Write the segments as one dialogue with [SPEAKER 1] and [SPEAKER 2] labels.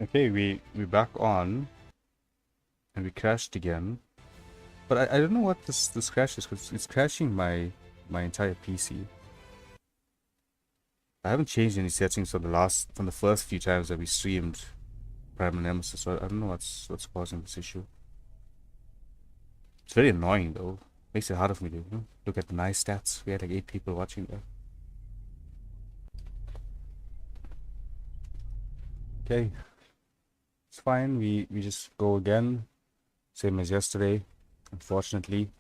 [SPEAKER 1] Okay, we back on, and we crashed again. But I don't know what this crash is, because it's crashing my entire PC. I haven't changed any settings from the first few times that we streamed Primal Nemesis, so I don't know what's causing this issue. It's very annoying though. Makes it harder for me to look at the nice stats. We had like 8 people watching there. Okay, it's fine. We just go again, same as yesterday. Unfortunately,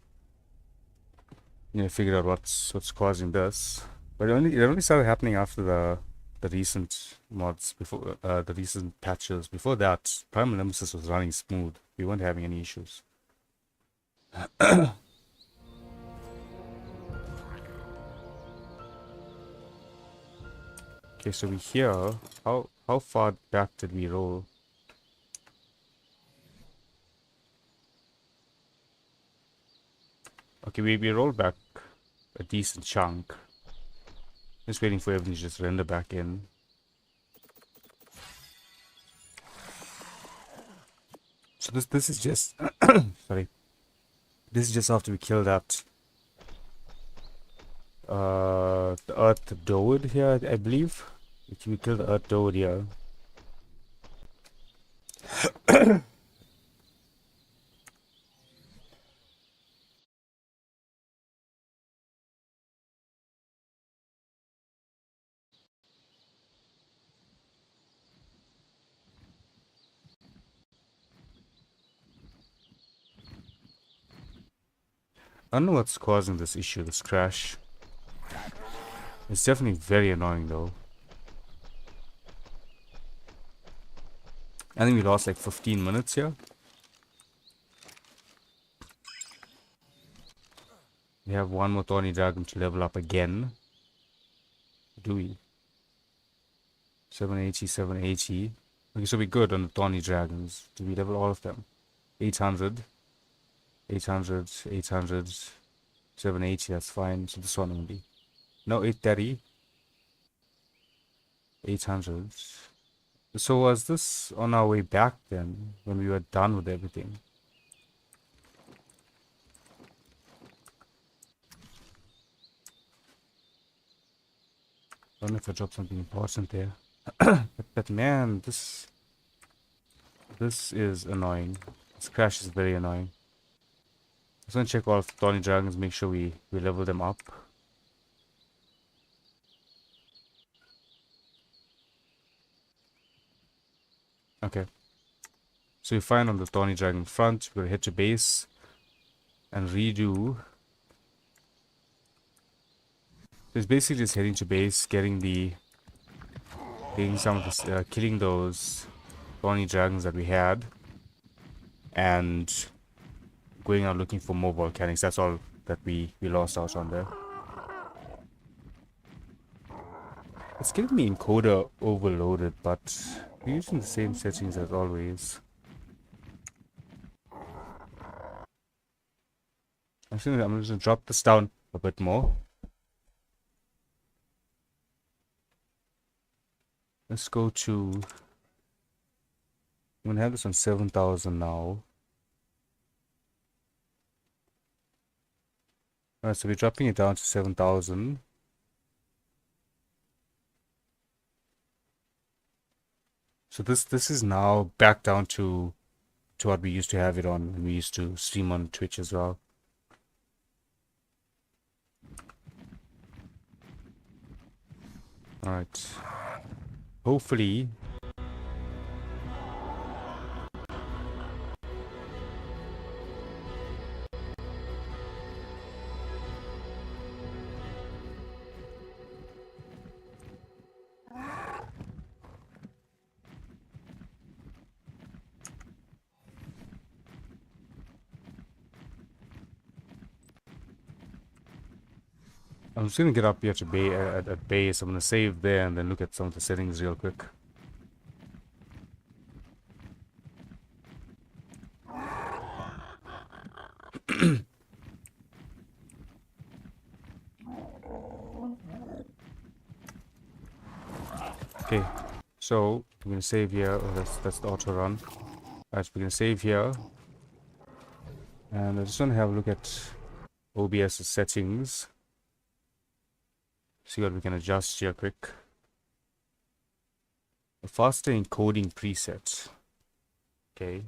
[SPEAKER 1] figure out what's causing this. But it only started happening after the recent mods, before the recent patches. Before that, Primal Nemesis was running smooth. We weren't having any issues. Okay, so we here. How far back did we roll? Okay, we rolled back a decent chunk. Just waiting for everything to just render back in. So this is just sorry. This is just after we killed that the Earth Toad here, I believe. We killed the Earth Toad here. I don't know what's causing this issue, this crash. It's definitely very annoying though. I think we lost like 15 minutes here. We have one more Thorny Dragon to level up again. Do we? 780, 780. Okay, so we're good on the Thorny Dragons. Do we level all of them? 800. 800, 800, 780, that's fine. So this one only. No, 830. 800. So was this on our way back then, when we were done with everything? I don't know if I dropped something important there. but man, this is annoying. This crash is very annoying. Just gonna check all of the Thorny Dragons, make sure we level them up. Okay. So you find on the Thorny Dragon front, we're gonna head to base and redo. So it's basically just heading to base, getting some of this, killing those Thorny Dragons that we had, and going out looking for more volcanics. That's all that we lost out on there. It's getting me encoder overloaded, but we're using the same settings as always. I'm just gonna drop this down a bit more. Let's go to... I'm gonna have this on 7,000 now. Alright, so we're dropping it down to 7,000. So this is now back down to what we used to have it on when we used to stream on Twitch as well. Alright. Hopefully... I'm just gonna get up here to at base. I'm gonna save there and then look at some of the settings real quick. Okay, so We're gonna save here. Oh, that's the auto run. Alright, we're gonna save here. And I just want to have a look at OBS settings. See what we can adjust here quick. A faster encoding preset. Okay.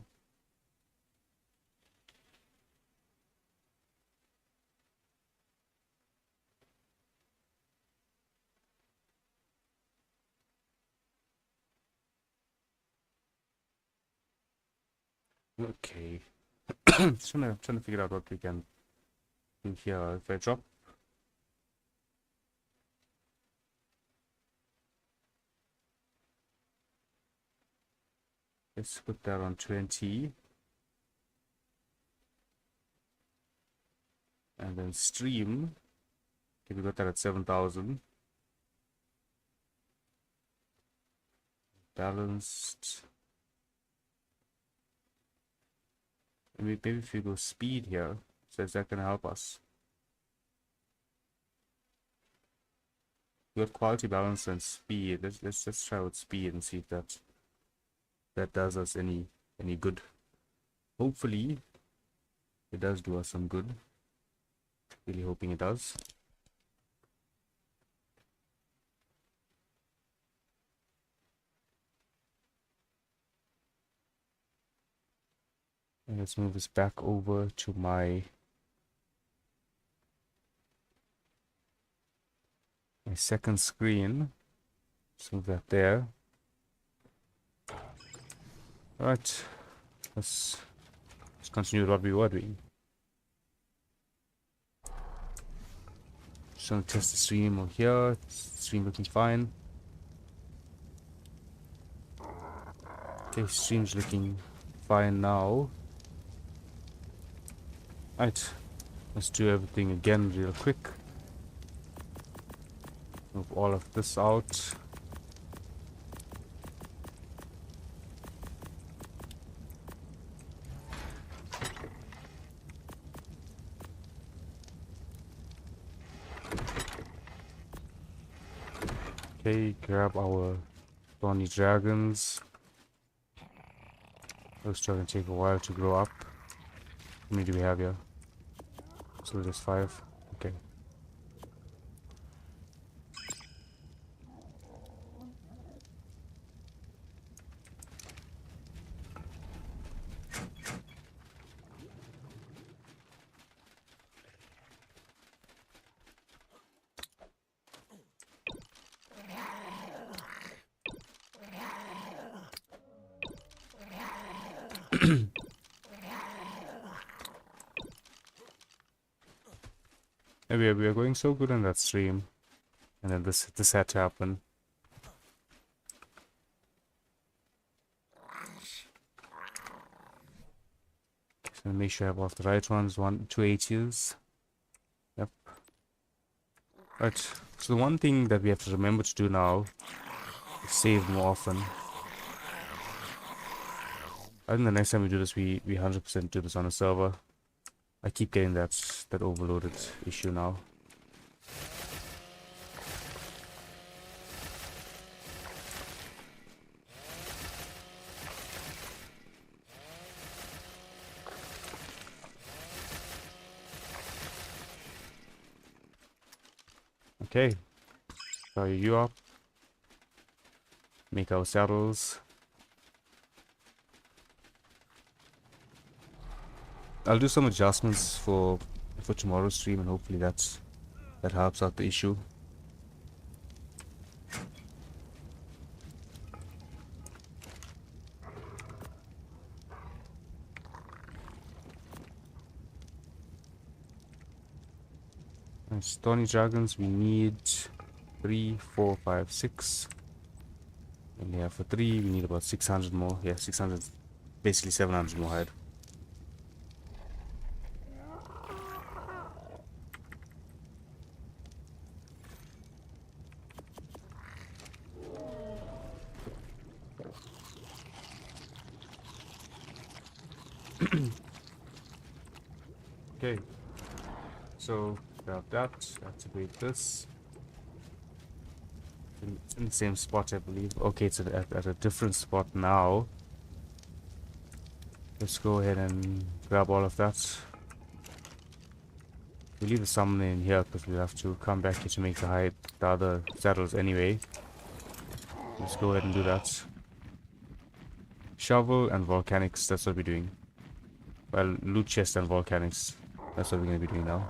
[SPEAKER 1] Okay. Just trying to figure out what we can do here. If I drop, let's put that on 20. And then stream. Okay, we got that at 7,000. Balanced. Maybe if we go speed here, so is that gonna help us? We got quality, balance, and speed. Let's try with speed and see if that does us any good. Hopefully, it does do us some good. Really hoping it does. And let's move this back over to my second screen. Let's move that there. Alright, let's continue with what we were doing. Just gonna test the stream over here. Stream looking fine. Okay, stream's looking fine now. Right, let's do everything again real quick. Move all of this out. Okay, grab our thorny dragons. Those dragons take a while to grow up. How many do we have here? So there's 5. Okay. We are going so good on that stream, and then this had to happen. So make sure I have all the right ones. 2 H's. Yep. Right. So the one thing that we have to remember to do now is save more often. I think the next time we do this, we 100% do this on a server. I keep getting that overloaded issue now. Okay, fire you up. Make our saddles. I'll do some adjustments for tomorrow's stream, and hopefully that helps out the issue. And stony dragons, we need 3, 4, 5, 6. And yeah, for 3 we need about 600 more. Yeah, 600, basically 700 more hide. Okay, so grab that, activate this. It's in the same spot, I believe. Okay, it's at a different spot now. Let's go ahead and grab all of that. We'll leave the summoner in here because we'll have to come back here to make the other saddles anyway. Let's go ahead and do that. Shovel and volcanics, that's what we're doing. Well, loot chest and volcanics. That's what we're going to be doing now.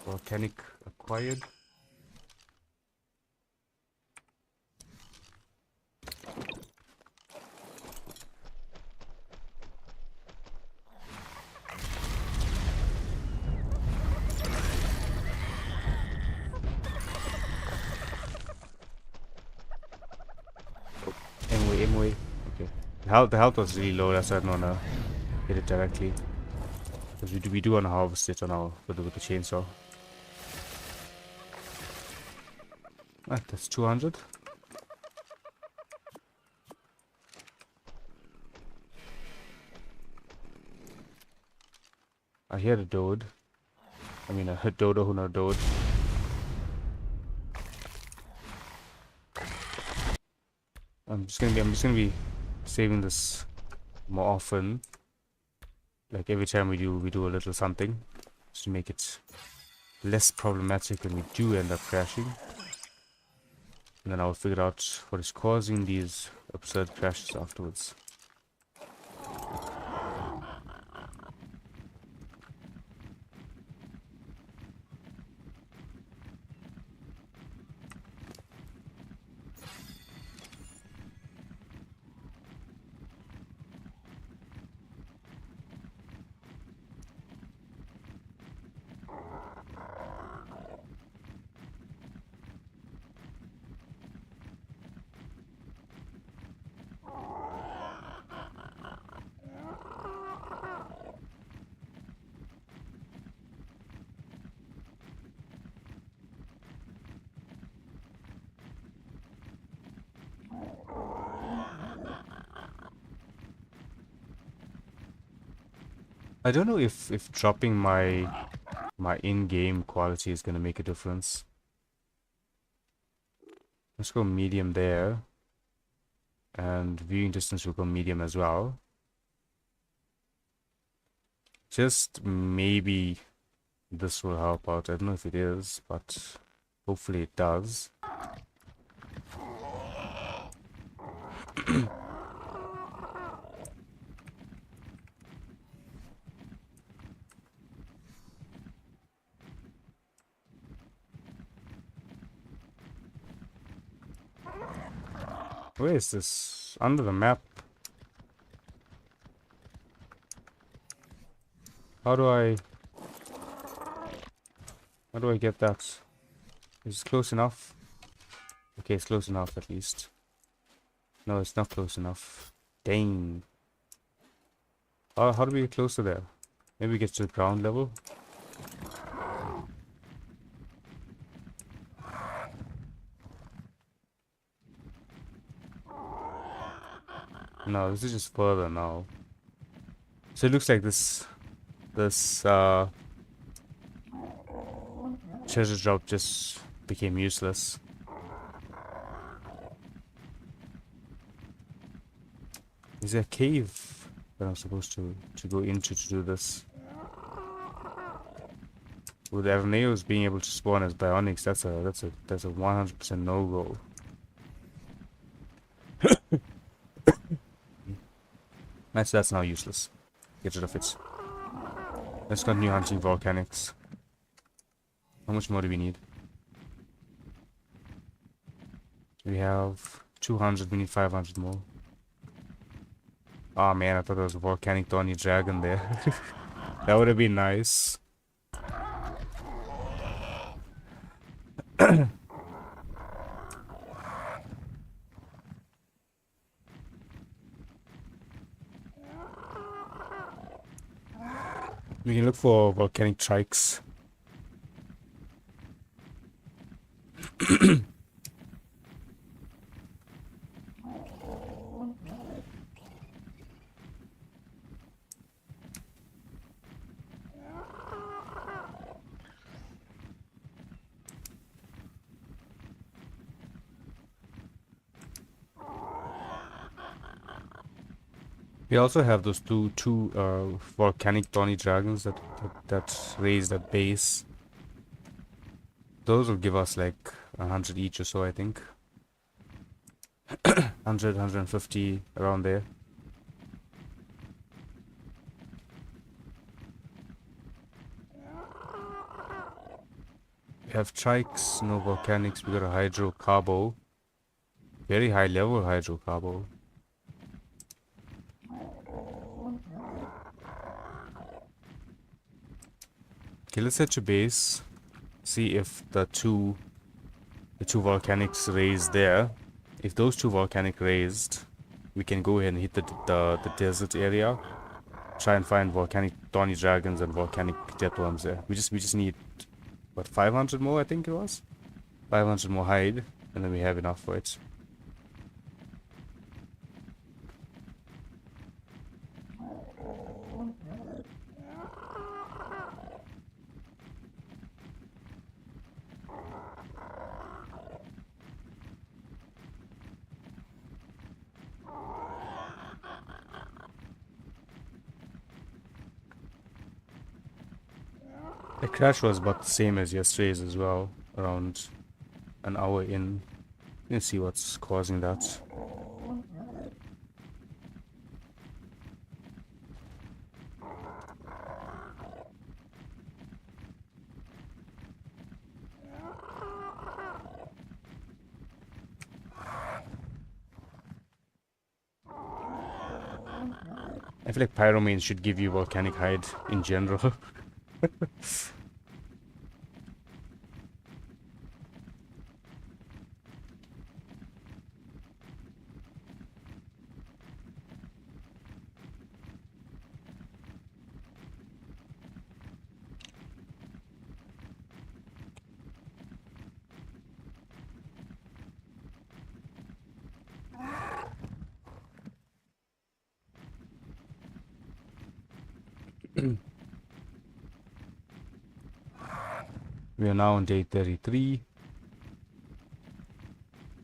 [SPEAKER 1] Volcanic acquired. Anyway. Okay. The health was really low, that's why I didn't wanna hit it directly. Because we do wanna harvest it on our with the chainsaw. Ah, that's 200. I hear a Dode. I mean a Dodo who not Dode. I'm just gonna be saving this more often. Like every time we do a little something. Just to make it less problematic when we do end up crashing. And then I'll figure out what is causing these absurd crashes afterwards. I don't know if dropping my in-game quality is gonna make a difference. Let's go medium there. And viewing distance will go medium as well. Just maybe this will help out. I don't know if it is, but hopefully it does. Where is this? Under the map. How do I get that? Is it close enough? Okay, it's close enough at least. No, it's not close enough. Dang. How do we get closer there? Maybe get to the ground level? No, this is just further now. So it looks like this treasure drop just became useless. Is there a cave that I'm supposed to go into to do this? With Avneos being able to spawn as bionics, that's a 100% no-go. That's now useless. Get rid of it. Let's continue hunting volcanics. How much more do we need? We have 200, we need 500 more. Oh man, I thought there was a volcanic thorny dragon there. That would have been nice. We can look for volcanic trikes. We also have those two volcanic tawny dragons that raised at base. Those will give us like 100 each or so, I think. 100, 150 around there. We have trikes, no volcanics. We got a hydrocarbo. Very high level hydrocarbo. Okay, let's head to base. See if the two volcanics raised there. If those two volcanic raised, we can go ahead and hit the desert area. Try and find volcanic tawny dragons and volcanic death worms there. We just need what, 500 more, I think it was? 500 more hide, and then we have enough for it. The crash was about the same as yesterday's as well, around an hour in. You can see what's causing that. I feel like pyromanes should give you volcanic hide in general. We are now on day 33.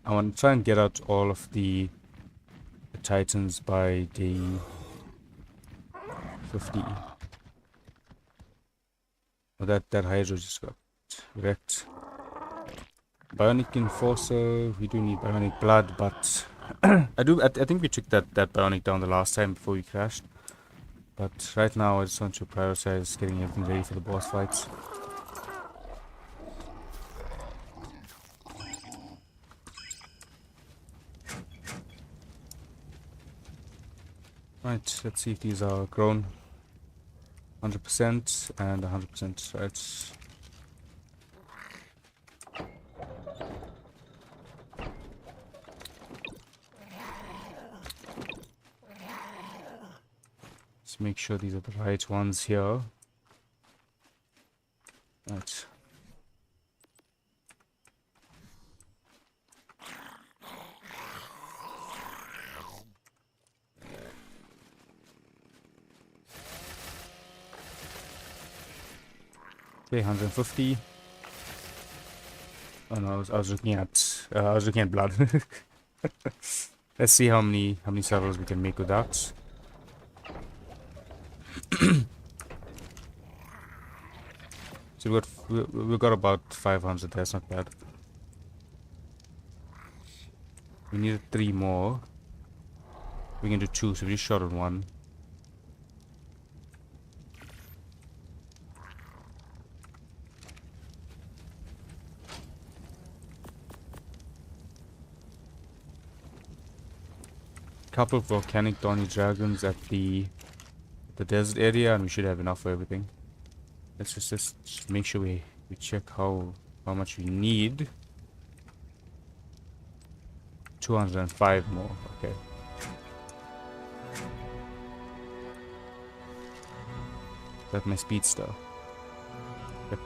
[SPEAKER 1] I want to try and get out all of the titans by day 50. Oh, that hydro just got wrecked. Bionic Enforcer, we do need bionic blood, but I think we took that bionic down the last time before we crashed. But right now I just want to prioritize getting everything ready for the boss fights. Right, let's see if these are grown. 100% and 100%, right? Let's make sure these are the right ones here. Right. Okay, 150. Oh no, I was looking at blood. Let's see how many servers we can make with that. So we got about 500. That's not bad. We needed 3 more. We can do 2, so we just shot on 1. Couple of volcanic tawny dragons at the desert area, and we should have enough for everything. Let's just make sure we check how much we need. 205 more. Okay. That's my speedster. Yep.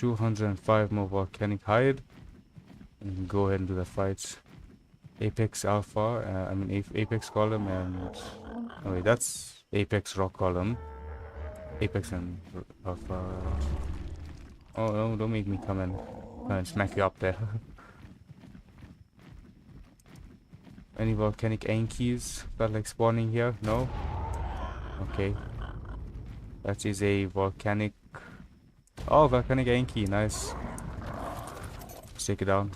[SPEAKER 1] 205 more volcanic hide. And we can go ahead and do the fight. Apex Alpha, Apex Column and... Oh wait, that's Apex Rock Column. Apex and Alpha... Oh no, don't make me come and smack you up there. Any volcanic Ankies that like spawning here? No? Okay. That is a volcanic... Oh, volcanic Anki, nice. Let's take it down.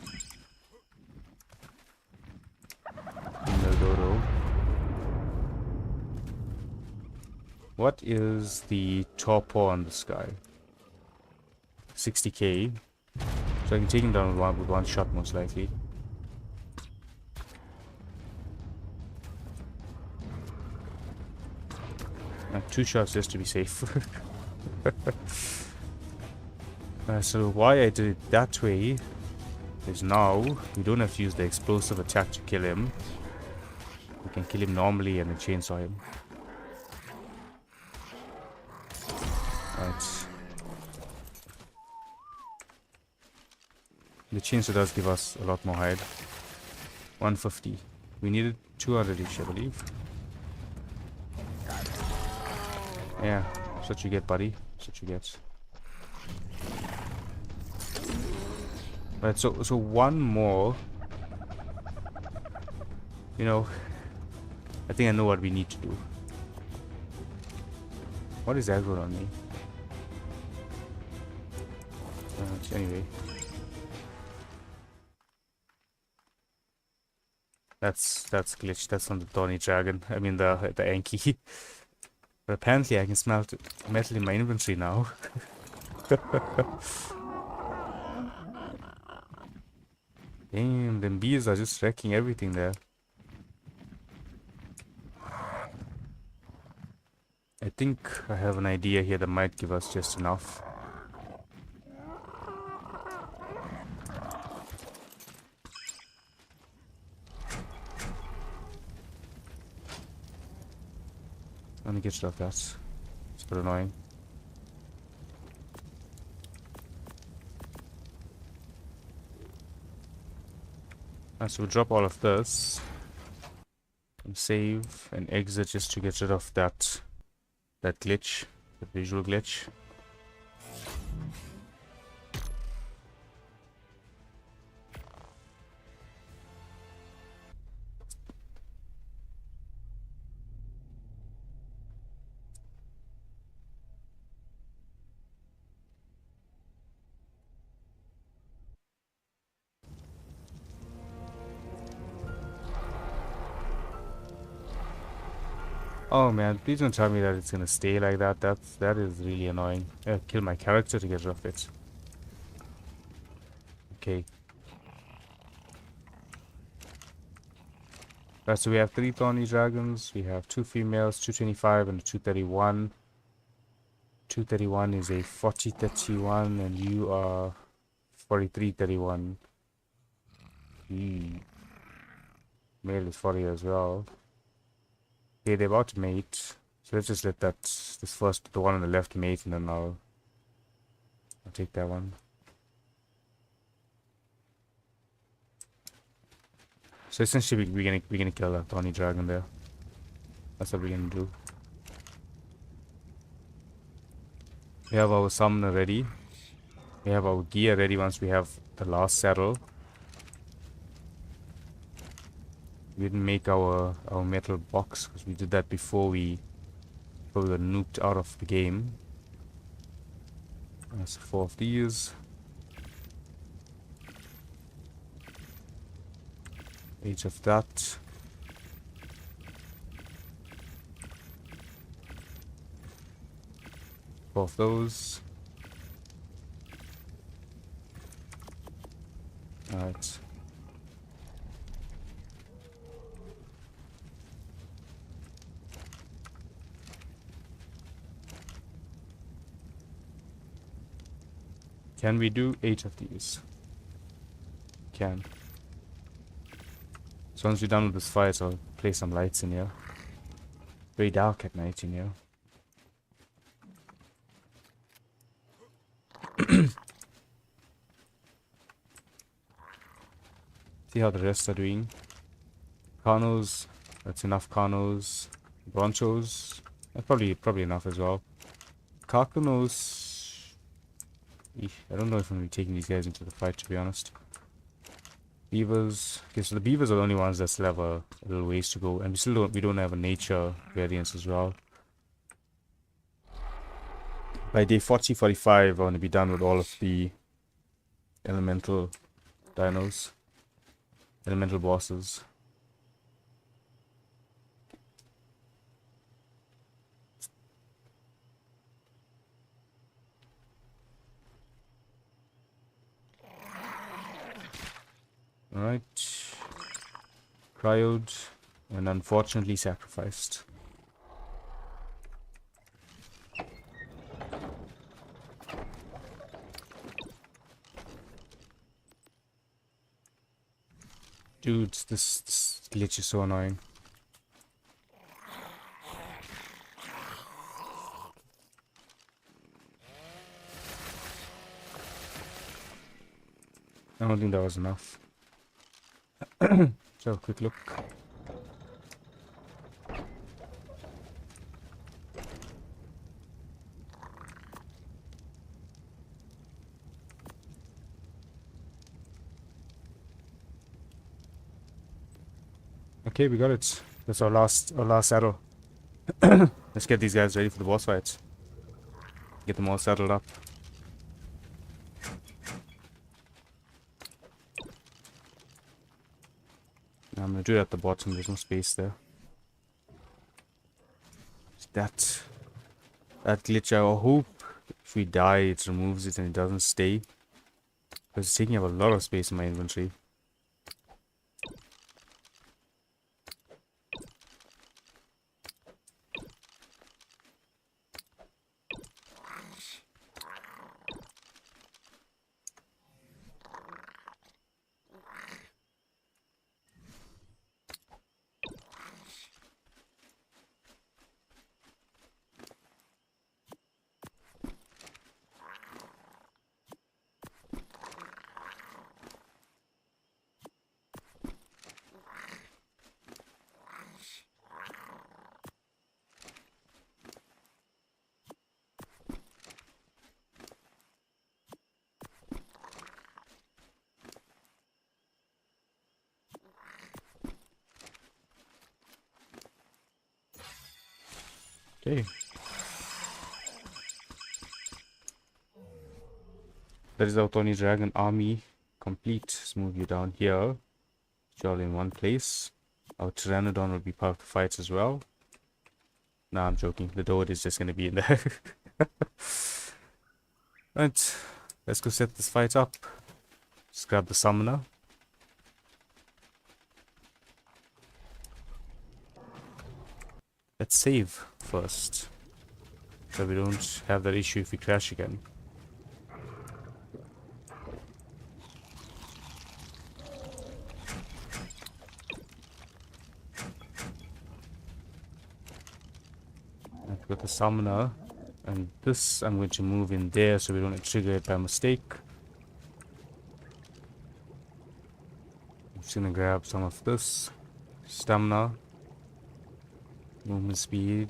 [SPEAKER 1] Dodo. What is the torpor on the sky? 60k. So I can take him down with one shot most likely. Two shots just to be safe. So why I did it that way is now we don't have to use the explosive attack to kill him. We can kill him normally and then chainsaw him. Right. The chainsaw does give us a lot more hide. 150. We needed 200 each, I believe. Yeah, that's what you get, buddy. That's what you get. Right, so one more. You know, I think I know what we need to do. What is aggro on me? Anyway. That's glitched. That's on the Thorny Dragon. I mean the Anki. But apparently I can smelt metal in my inventory now. Damn, them bees are just wrecking everything there. I think I have an idea here that might give us just enough. Let me get rid of that. It's a bit annoying. So we'll drop all of this. And save and exit just to get rid of that glitch. The visual glitch. Oh man, please don't tell me that it's gonna stay like that. That is really annoying. I kill my character to get rid of it. Okay. Right, so we have 3 thorny dragons. We have 2 females, 225 and a 231. 231 is a 4031 and you are 4331. Male is 40 as well. Okay, they're about to mate. So let's just let the one on the left mate, and then I'll take that one. So essentially, we're gonna kill that thorny dragon there. That's what we're gonna do. We have our summoner ready. We have our gear ready once we have the last saddle. We didn't make our metal box because we did that before we were nuked out of the game. That's 4 of these. 8 of that. Four of those. Alright. Can we do 8 of these? Can. So once we're done with this fight, I'll place some lights in here. Very dark at night in here. See how the rest are doing. Carnos, that's enough Carnos. Bronchos, that's probably enough as well. Carcanos, I don't know if I'm gonna be taking these guys into the fight, to be honest. Beavers, okay, so the beavers are the only ones that still have a little ways to go, and we don't have a nature variance as well. By day 40, 45, I want to be done with all of the elemental dinos, elemental bosses. Alright. Cryoed and unfortunately sacrificed. Dude, this glitch is so annoying. I don't think that was enough. Let's have a quick look. Okay, we got it. That's our last saddle. Let's get these guys ready for the boss fights. Get them all saddled up. I'm gonna do it at the bottom, there's no space there. That glitch, I hope if we die it removes it and it doesn't stay. Because it's taking up a lot of space in my inventory. Okay. That is our Tony Dragon army complete. Let's move you down here. It's all in one place. Our Pteranodon will be part of the fights as well. Nah, I'm joking. The Toad is just going to be in there. Right. Let's go set this fight up. Just grab the summoner. Let's save first. So we don't have that issue if we crash again. I've got the summoner. And this I'm going to move in there so we don't trigger it by mistake. I'm just gonna grab some of this. Stamina. Movement speed.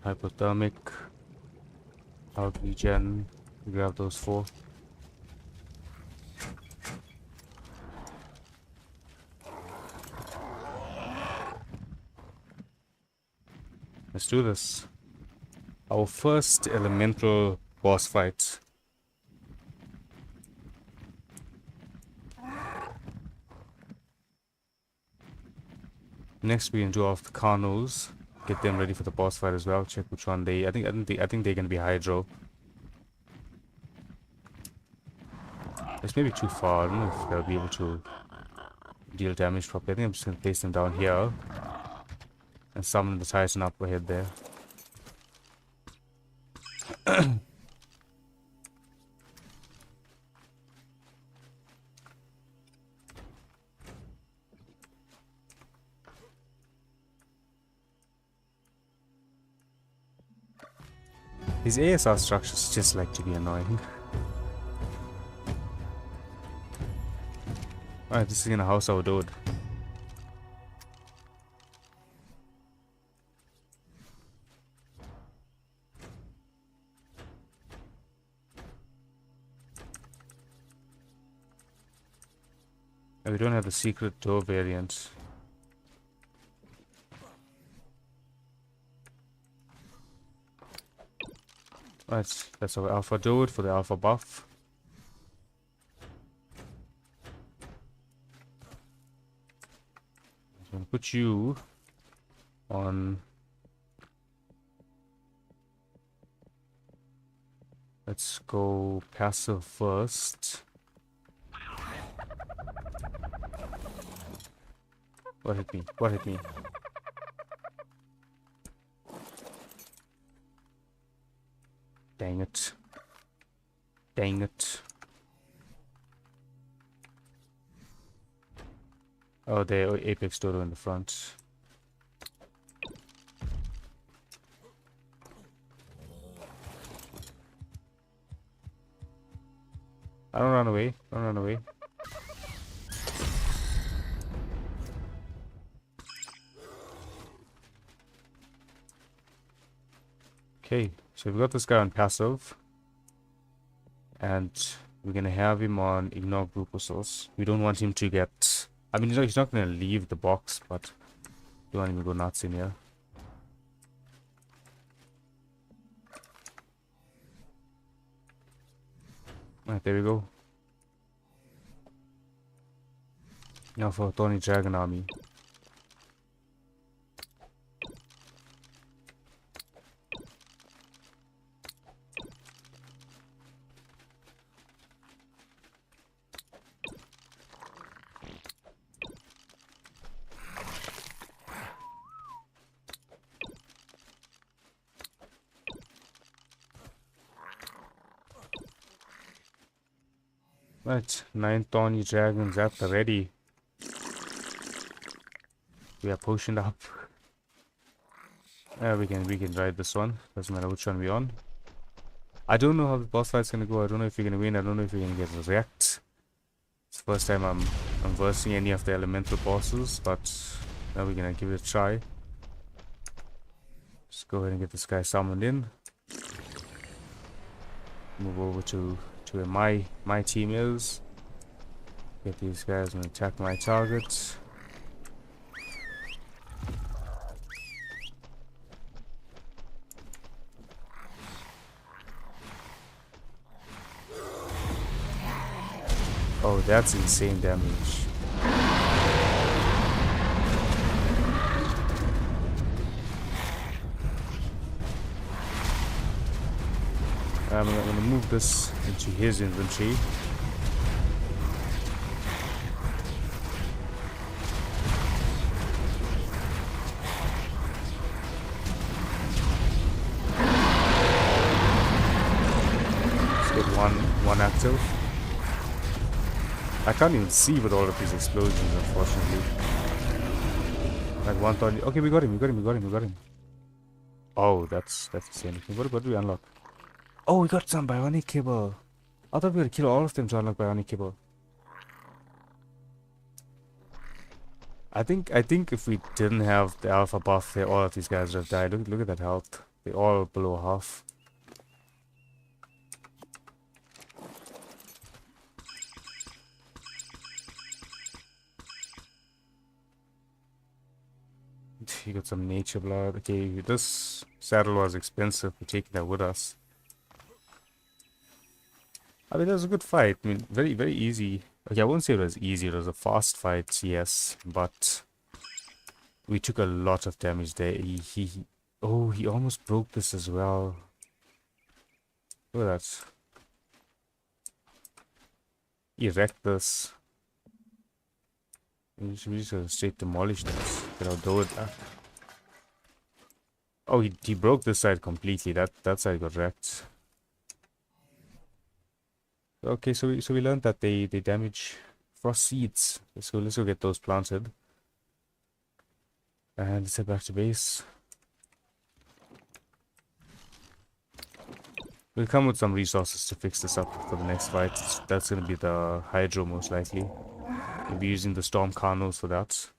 [SPEAKER 1] Hypothermic. Health regen. Grab those 4. Let's do this. Our first elemental boss fight. Next we can do off the Carnos. Get them ready for the boss fight as well. Check which one I think they're gonna be Hydro. It's maybe too far. I don't know if they'll be able to deal damage properly. I think I'm just gonna place them down here. And summon the Titan up ahead there. These ASR structures just like to be annoying. Alright, this is gonna house our dude. And we don't have the secret door variant. Right, that's our alpha dude for the alpha buff. I'm gonna put you on. Let's go passive first. What hit me? What hit me? Dang it. Dang it. Oh, the Apex Dodo in the front. I don't run away. Don't run away. Okay, so we've got this guy on passive. And we're gonna have him on ignore group resource. We don't want him to get... I mean, he's not gonna leave the box, but we don't want him to go nuts in here. Alright, there we go. Now for Tony Dragon Army. Right, 9 Tawny Dragons at the ready. We are potioned up. We can ride this one. Doesn't matter which one we're on. I don't know how the boss fight's gonna go. I don't know if you're gonna win. I don't know if you're gonna get wrecked. It's the first time I'm versing any of the elemental bosses, but now we're gonna give it a try. Just go ahead and get this guy summoned in. Move over to where my team is. Get these guys and attack my target. Oh, that's insane damage. I'm gonna move this into his inventory. Let's get one active. I can't even see with all of these explosions, unfortunately. Like 130. Okay, we got him. Oh, that's insane. What do we unlock? Oh, we got some bionic cable. I thought we would kill all of them to unlock bionic cable. I think if we didn't have the alpha buff, all of these guys would have died. Look at that health. They're all below half. You got some nature blood. Okay, this saddle was expensive. We're taking that with us. I mean, that was a good fight. I mean, very, very easy. Okay, I won't say it was easy. It was a fast fight, yes. But we took a lot of damage there. He almost broke this as well. Look at that. He wrecked this. We just gotta straight demolish this. Get our door back. Oh, he broke this side completely. That side got wrecked. Okay, so we learned that they damage frost seeds. Let's go get those planted. And let's head back to base. We'll come with some resources to fix this up for the next fight. That's gonna be the Hydro most likely. We'll be using the Storm Carnos for that.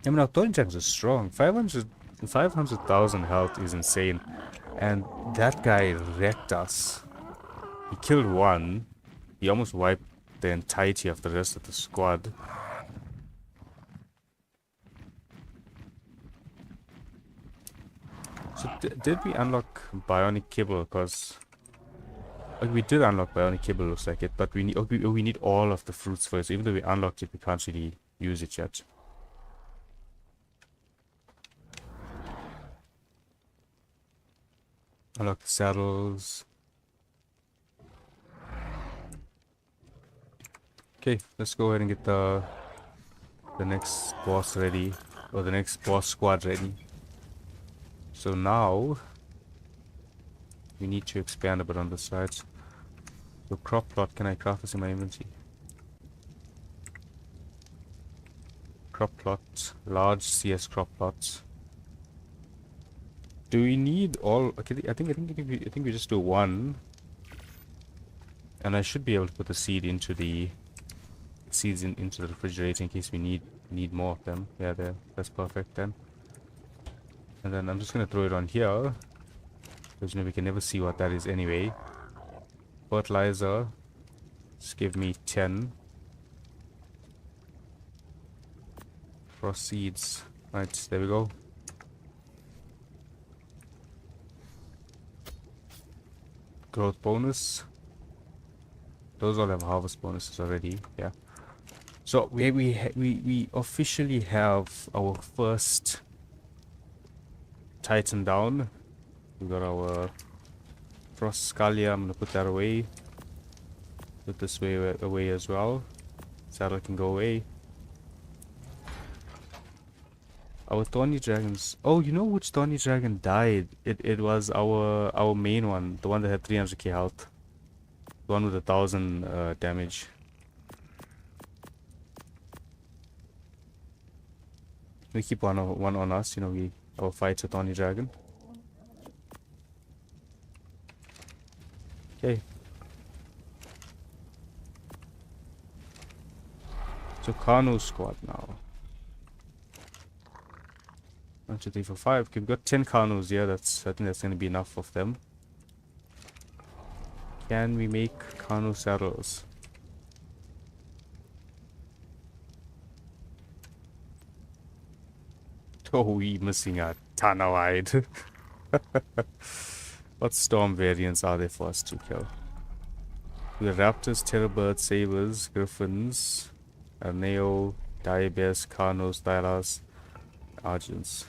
[SPEAKER 1] I mean, our Thorny Dragons are strong. 500,000 health is insane. And that guy wrecked us. He killed one. He almost wiped the entirety of the rest of the squad. So did we unlock Bionic Kibble? Because we did unlock Bionic Kibble, looks like it, but we need all of the fruits first. Even though we unlocked it, we can't really use it yet. Unlock the saddles. Okay, let's go ahead and get the next boss ready, or the next boss squad ready. So now we need to expand a bit on the sides. So crop plot, can I craft this in my inventory? Crop plot, large CS crop plots. Do we need all? Okay, I think we just do one, and I should be able to put the seed into the seeds into the refrigerator in case we need more of them. Yeah, there. That's perfect then. And then I'm just gonna throw it on here, because we can never see what that is anyway. Fertilizer. Just give me 10. Frost seeds. Right, there we go. Growth bonus. Those all have harvest bonuses already. Yeah. So we officially have our first Titan down. We got our Frost Scalia. I'm gonna put that away. Put this away as well. Saddle can go away. Our Thorny Dragons. Oh, you know which Thorny Dragon died? It was our main one, the one that had 300k health. The one with 1,000 damage. We keep one on us, you know, our fight's a Thorny Dragon. Okay. So Kano squad now. 1, 2, 3, 4, 5. Okay, we've got 10 Kanos here. I think that's gonna be enough of them. Can we make Kano saddles? Oh, we missing a ton of hide. What storm variants are there for us to kill? The Raptors, Terrorbirds, Sabers, Griffins, Arneo, Diabears, Carnos, Thylas, Argents.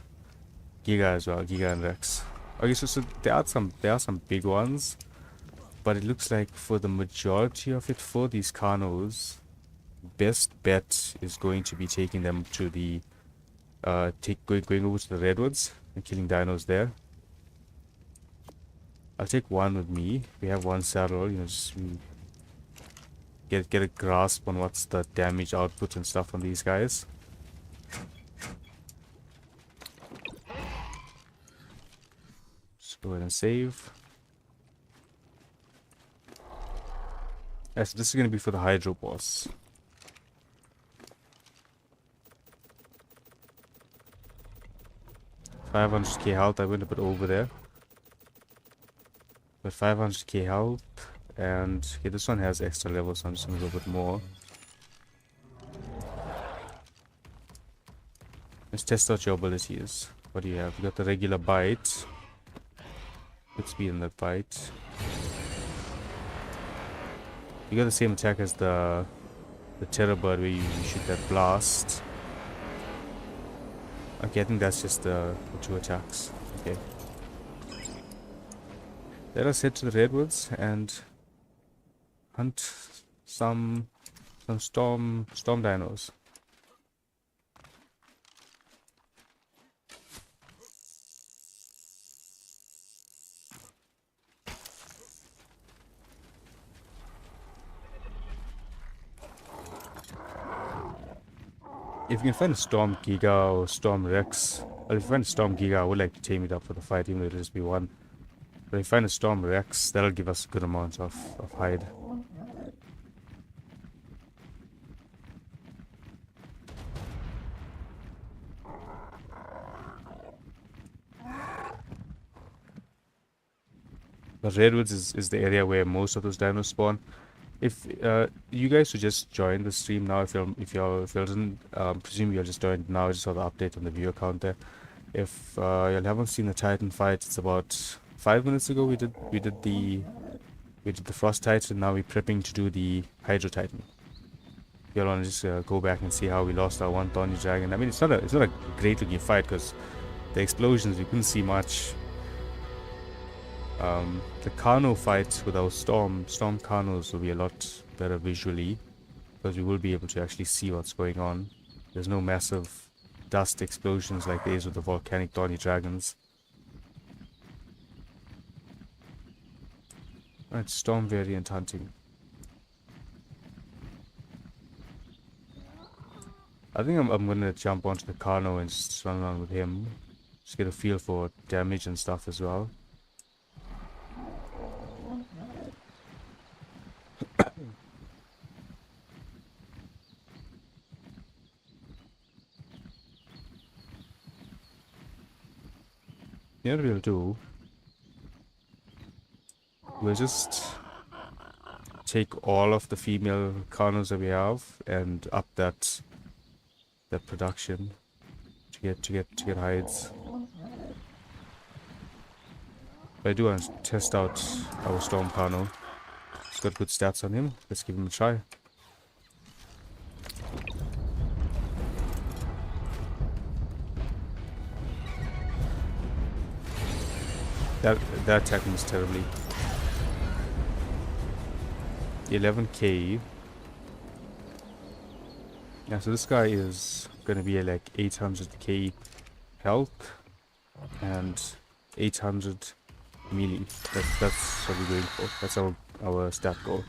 [SPEAKER 1] Giga as well, Giga and Rex. Okay, so there are some big ones, but it looks like for the majority of it, for these Carnos, best bet is going to be taking them to the going over to the redwoods and killing dinos there. I'll take one with me. We have one saddle, you know, just get a grasp on what's the damage output and stuff on these guys. Just go ahead and save. Yes, this is gonna be for the Hydro boss. $500k health. I went a bit over there. But 500k health, and okay, this one has extra levels, so I'm just gonna go a bit more. Let's test out your abilities. What do you have? You got the regular bite. Good speed in that bite. You got the same attack as the Terrorbird, where you shoot that blast. Okay, I think that's just the 2 attacks. Okay. Let us head to the redwoods and hunt some storm dinos. If you can find a Storm Giga or Storm Rex, well, if you find a Storm Giga, I would like to tame it up for the fight, even though it'll just be one. But if you find a Storm Rex, that'll give us a good amount of hide. But Redwoods is the area where most of those dinos spawn. If you guys should just join the stream now, if you didn't presume you'll just join now, just saw the update on the viewer count there. If you haven't seen the Titan fight, it's about 5 minutes ago we did the Frost Titan. Now we're prepping to do the Hydro Titan. If you want to just go back and see how we lost our one Thorny Dragon. I mean, it's not a great looking fight because the explosions we couldn't see much. The Kano fight with our Storm Kanos will be a lot better visually because we will be able to actually see what's going on. There's no massive dust explosions like there is with the volcanic Thorny Dragons. Alright, Storm variant hunting. I think I'm gonna jump onto the Kano and just run around with him. Just get a feel for damage and stuff as well. You know what we'll do? We'll just take all of the female Kanos that we have and up that production to get hides. But I do want to test out our Storm Kano. He's got good stats on him. Let's give him a try. That attack was terribly. 11k. Yeah, so this guy is gonna be at like 800k health and 800 melee. That's what we're going for. That's our stat goal.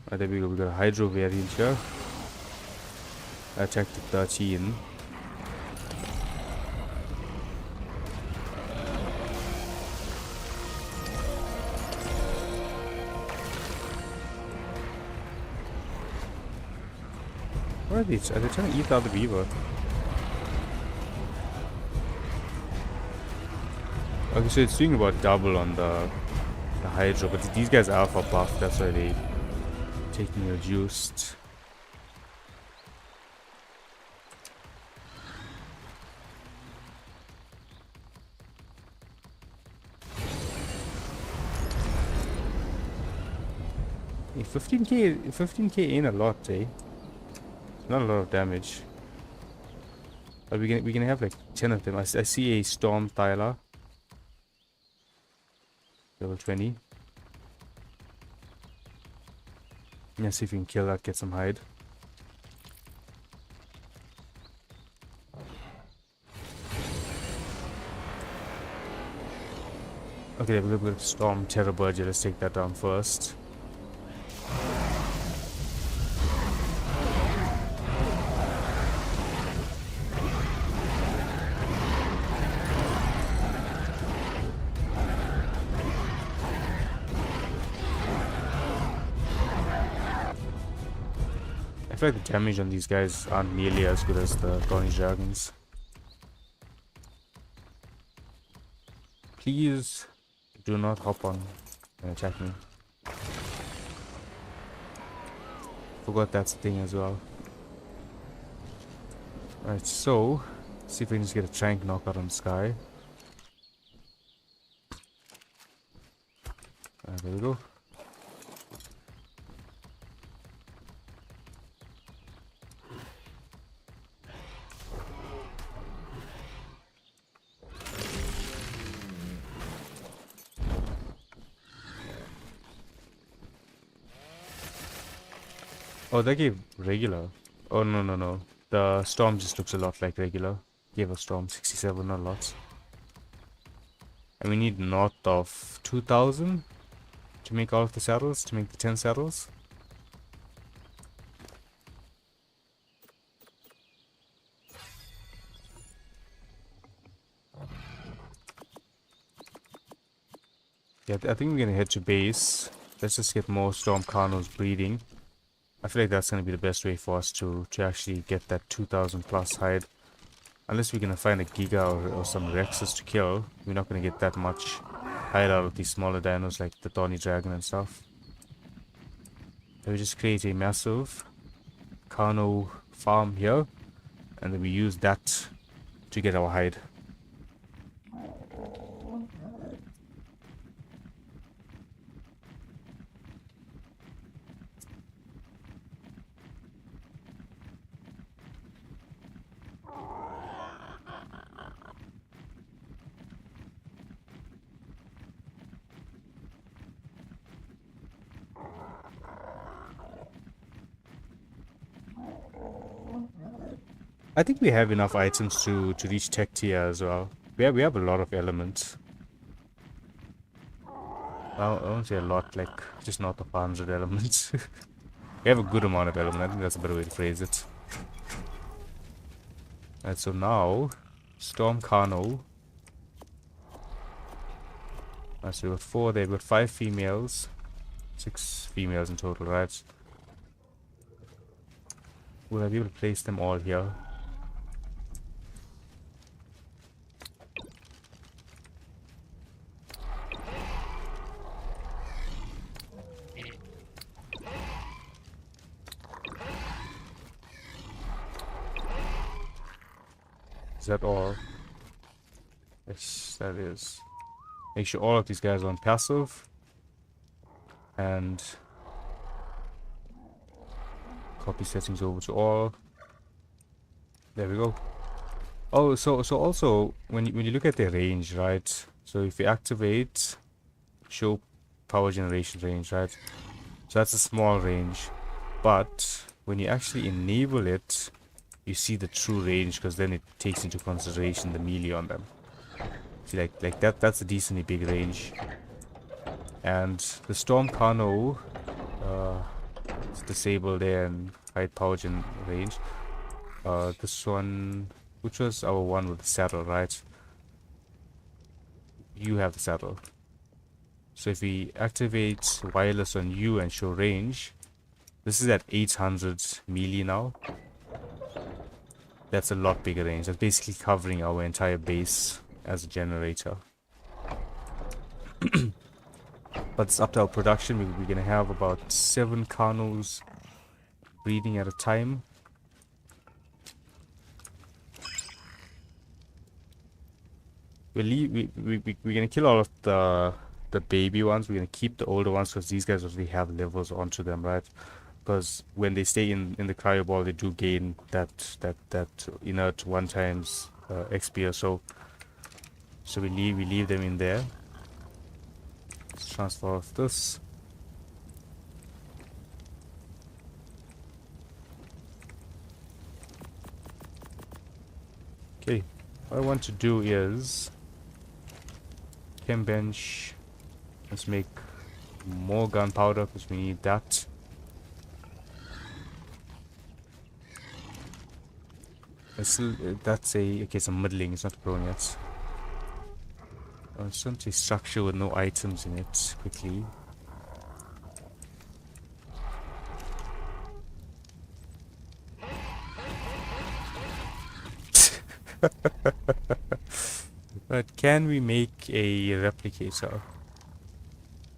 [SPEAKER 1] Right, there we go. We got a Hydro variant here. Attack to 13. What are these? Are they trying to eat out the beaver? Okay, so it's doing about double on the Hydro, but these guys are alpha buff, that's why they taking reduced. Hey, 15k ain't a lot, eh? Not a lot of damage. But we're gonna have like 10 of them. I see a Storm Thyla. Level 20. Let's see if we can kill that, get some hide. Okay, we're gonna Storm Terror Burger. Let's take that down first. I feel like the damage on these guys aren't nearly as good as the Thorny Dragons. Please do not hop on and attack me. Forgot that's the thing as well. Alright, so see if we can just get a Trank knockout on Sky. There we go. Oh, that gave regular. Oh, no. The Storm just looks a lot like regular. Gave a Storm 67, not lots. And we need north of 2000 to make all of the saddles, to make the 10 saddles. Yeah, I think we're gonna head to base. Let's just get more Storm Kanos breeding. I feel like that's going to be the best way for us to actually get that 2000 plus hide. Unless we're going to find a Giga or some Rexes to kill, we're not going to get that much. hide out of these smaller dinos like the Thorny Dragon and stuff. Then we just create a massive Carno farm here, and then we use that to get our hide. I think we have enough items to reach tech tier as well. We have a lot of elements. I won't say a lot, like just north of 100 elements. We have a good amount of elements. I think that's a better way to phrase it. Alright, so now Storm Carno. Alright, so we got 4 there, we got 5 females. 6 females in total, right? Will I be able to place them all here? Is that all? Yes, that is. Make sure all of these guys are on passive. And copy settings over to all. There we go. Oh, so also when you look at the range, right? So if you activate show power generation range, right? So that's a small range. But when you actually enable it, you see the true range, because then it takes into consideration the melee on them. See, like that's a decently big range. And the Storm Carno is disabled there and hide power gen range. This one, which was our one with the saddle, right? You have the saddle. So if we activate wireless on you and show range, this is at 800 melee now. That's a lot bigger range. That's basically covering our entire base as a generator. But it's up to our production. We're going to have about 7 Carnos breeding at a time. We're going to kill all of the baby ones. We're going to keep the older ones because these guys already have levels onto them, right? Because when they stay in the cryo ball, they do gain that inert 1 times XP or so. So we leave them in there. Let's transfer off this. Okay, what I want to do is chem bench. Let's make more gunpowder because we need that. That's okay, it's a middling, it's not grown yet. I just want a structure with no items in it quickly. But can we make a replicator?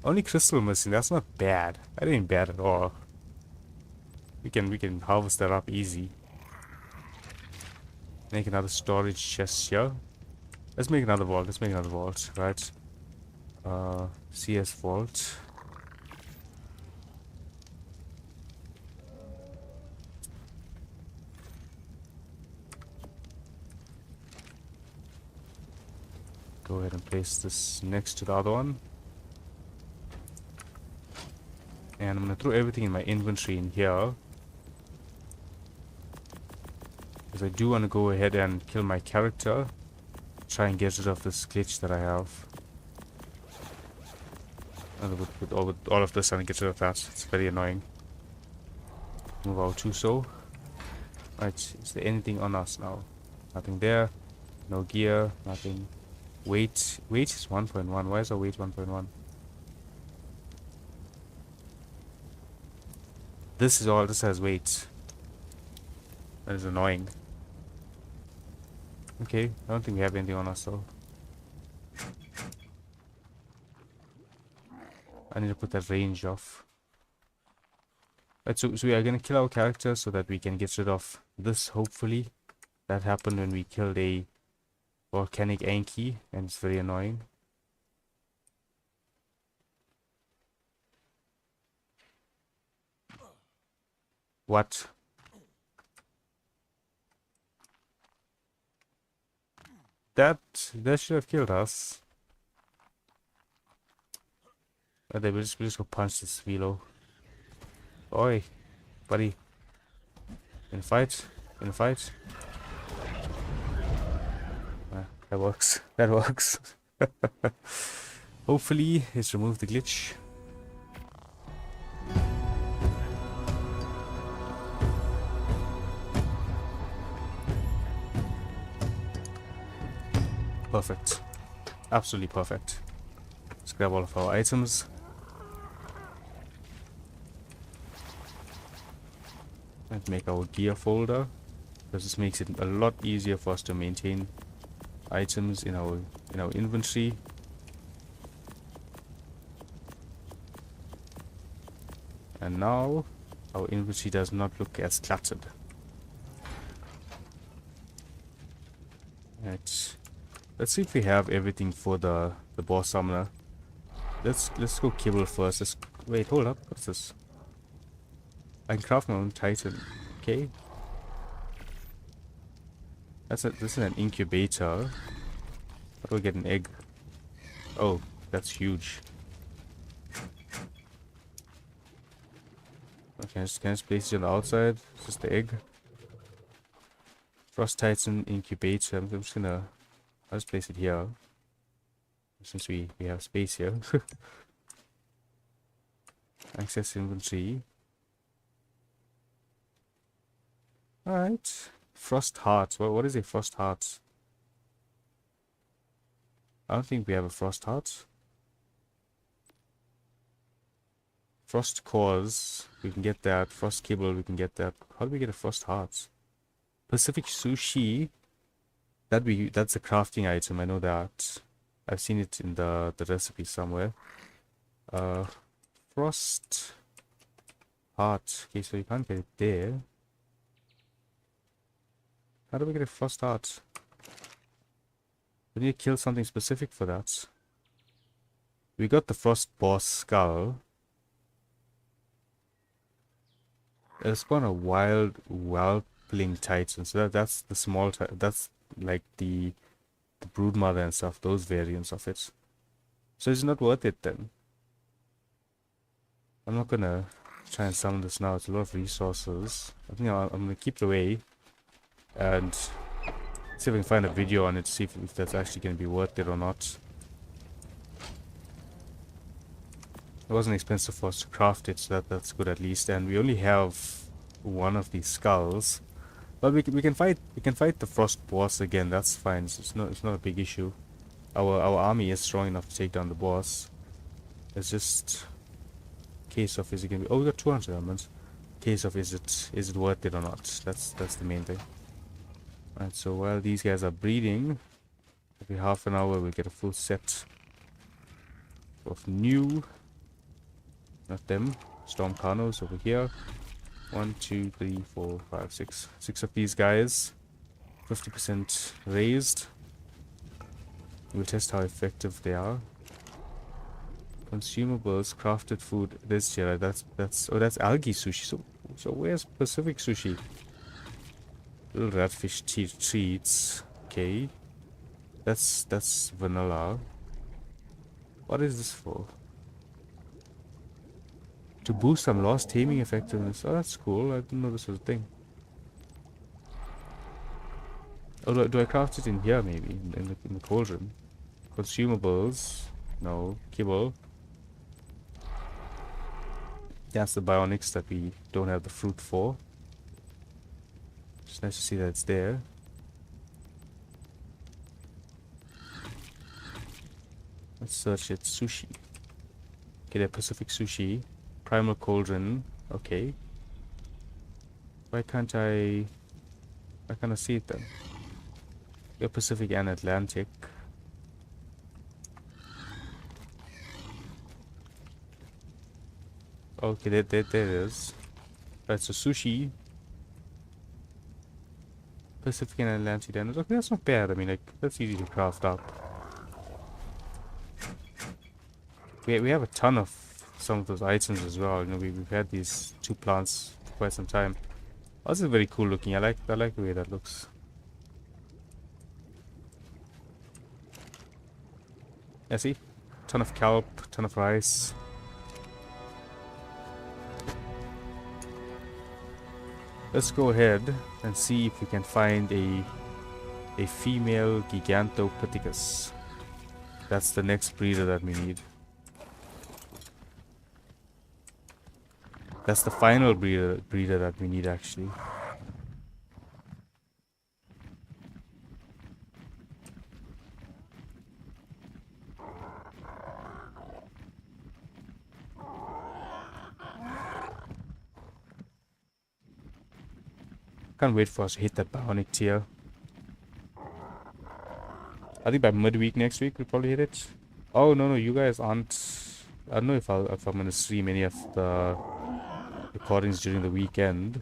[SPEAKER 1] Only crystal missing, that's not bad. That ain't bad at all. We can harvest that up easy. Make another storage chest here. Let's make another vault, right? CS vault. Go ahead and place this next to the other one. And I'm gonna throw everything in my inventory in here. Because I do want to go ahead and kill my character. Try and get rid of this glitch that I have. And with all of this, and get rid of that. It's very annoying. Move our Tuso. Right, is there anything on us now? Nothing there. No gear, nothing. Weight is 1.1. Why is our weight 1.1? This has weight. That is annoying. Okay, I don't think we have anything on us though. I need to put that range off. Right, so we are gonna kill our character so that we can get rid of this, hopefully. That happened when we killed a volcanic Anki, and it's very annoying. What? That should have killed us. They will just go punch this Velo. Oi, buddy. In a fight? In a fight? That works. That works. Hopefully, it's removed the glitch. Perfect. Absolutely perfect. Let's grab all of our items. And make our gear folder. Because this makes it a lot easier for us to maintain items in our inventory. And now our inventory does not look as cluttered. Right. Let's see if we have everything for the boss summoner. Let's go kibble first. Wait, hold up. What's this? I can craft my own titan. Okay. This is an incubator. How do I get an egg? Oh, that's huge. Okay, can I just place it on the outside? It's just the egg. Frost Titan incubator. I'm just gonna... I'll just place it here. Since we have space here. Access inventory. Alright. Frost heart. What is a frost heart? I don't think we have a frost heart. Frost cores, we can get that. Frost cable, we can get that. How do we get a frost heart? Pacific sushi. That's a crafting item. I know that. I've seen it in the recipe somewhere. Frost heart. Okay, so you can't get it there. How do we get a frost heart? We need to kill something specific for that. We got the frost boss skull. It's spawn a wildling titan. So that's the small that's like the broodmother and stuff. Those variants of it. So it's not worth it then. I'm not gonna try and summon this now. It's a lot of resources. I think I'm gonna keep it away and see if I can find a video on it to see if that's actually gonna be worth it or not. It wasn't expensive for us to craft it, so that's good at least. And we only have one of these skulls, but we can fight the frost boss again. That's fine. It's not a big issue. Our army is strong enough to take down the boss. It's just a case of is it gonna be. Oh, we got 200 elements. Case of is it worth it or not? That's the main thing. Alright, so while these guys are breeding, every half an hour we'll get a full set of new. Not them. Storm Carnos over here. 1, 2, 3, 4, 5, 6. 6 of these guys. 50% raised. We'll test how effective they are. Consumables, crafted food. This here. That's algae sushi. So where's Pacific sushi? Little ratfish treats. Okay. That's vanilla. What is this for? To boost some lost taming effectiveness. Oh, that's cool. I didn't know this was a thing. Oh, do I craft it in here maybe? In the cauldron? Consumables. No. Kibble. That's the bionics that we don't have the fruit for. It's nice to see that it's there. Let's search it. Sushi. Okay, the Pacific sushi. Primal cauldron. Okay. Why can't I see it then? Your Pacific and Atlantic. Okay, there it is. That's a sushi. Pacific and Atlantic diamonds. Okay, that's not bad. I mean, like, that's easy to craft up. We have a ton of some of those items as well. You know, we've had these 2 plants for quite some time. Oh, this is very cool looking. I like the way that looks. Yeah, see? Ton of kelp, ton of rice. Let's go ahead and see if we can find a female Gigantopithecus. That's the next breeder that we need. That's the final breeder that we need, actually. Can't wait for us to hit that bionic tier. I think by midweek next week we'll probably hit it. Oh no, you guys aren't. I don't know if I'm gonna stream any of the recordings during the weekend.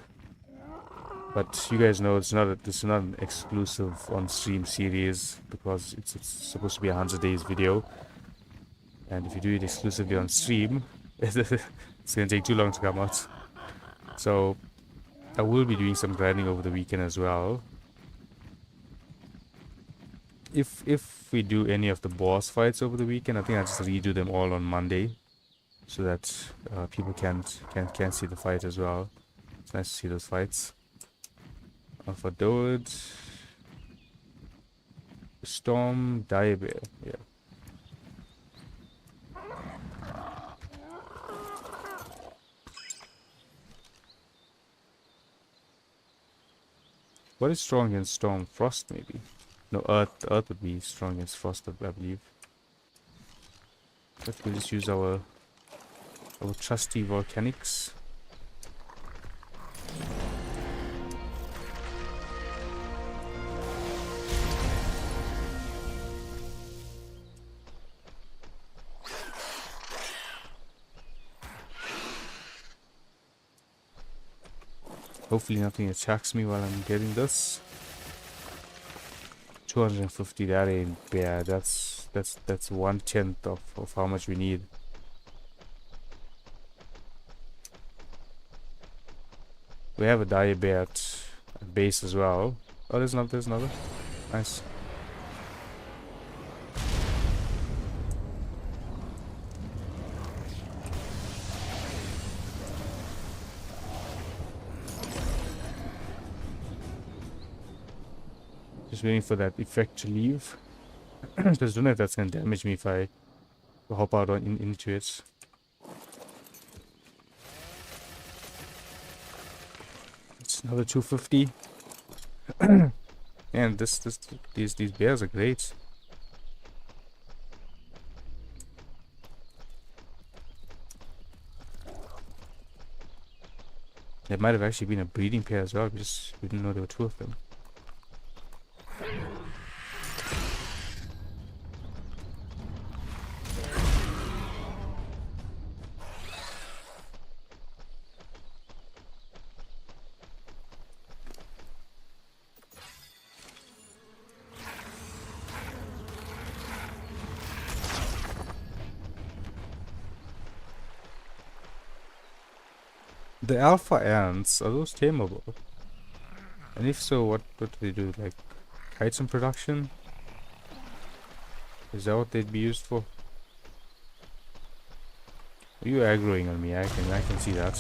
[SPEAKER 1] But you guys know this is not an exclusive on stream series because it's supposed to be a 100 days video. And if you do it exclusively on stream, it's gonna take too long to come out. So I will be doing some grinding over the weekend as well. If we do any of the boss fights over the weekend, I think I'll just redo them all on Monday, so that people can see the fight as well. It's nice to see those fights. For Doad, Storm, Diabear, yeah. What is strong against Storm? Frost, maybe? No, Earth. Earth would be strong against Frost, I believe. But we'll just use our trusty Volcanics. Hopefully nothing attacks me while I'm getting this. 250, that ain't bad. That's 1/10 of how much we need. We have a Diabear at base as well. Oh, there's another. Nice. Just waiting for that effect to leave. Because I don't know if that's gonna damage me if I hop out into it. It's another 250. And these bears are great. There might have actually been a breeding pair as well. We didn't know there were 2 of them. The alpha ants, are those tameable? And if so, what do they do? Like, hide some production? Is that what they'd be used for? Are you aggroing on me? I can see that.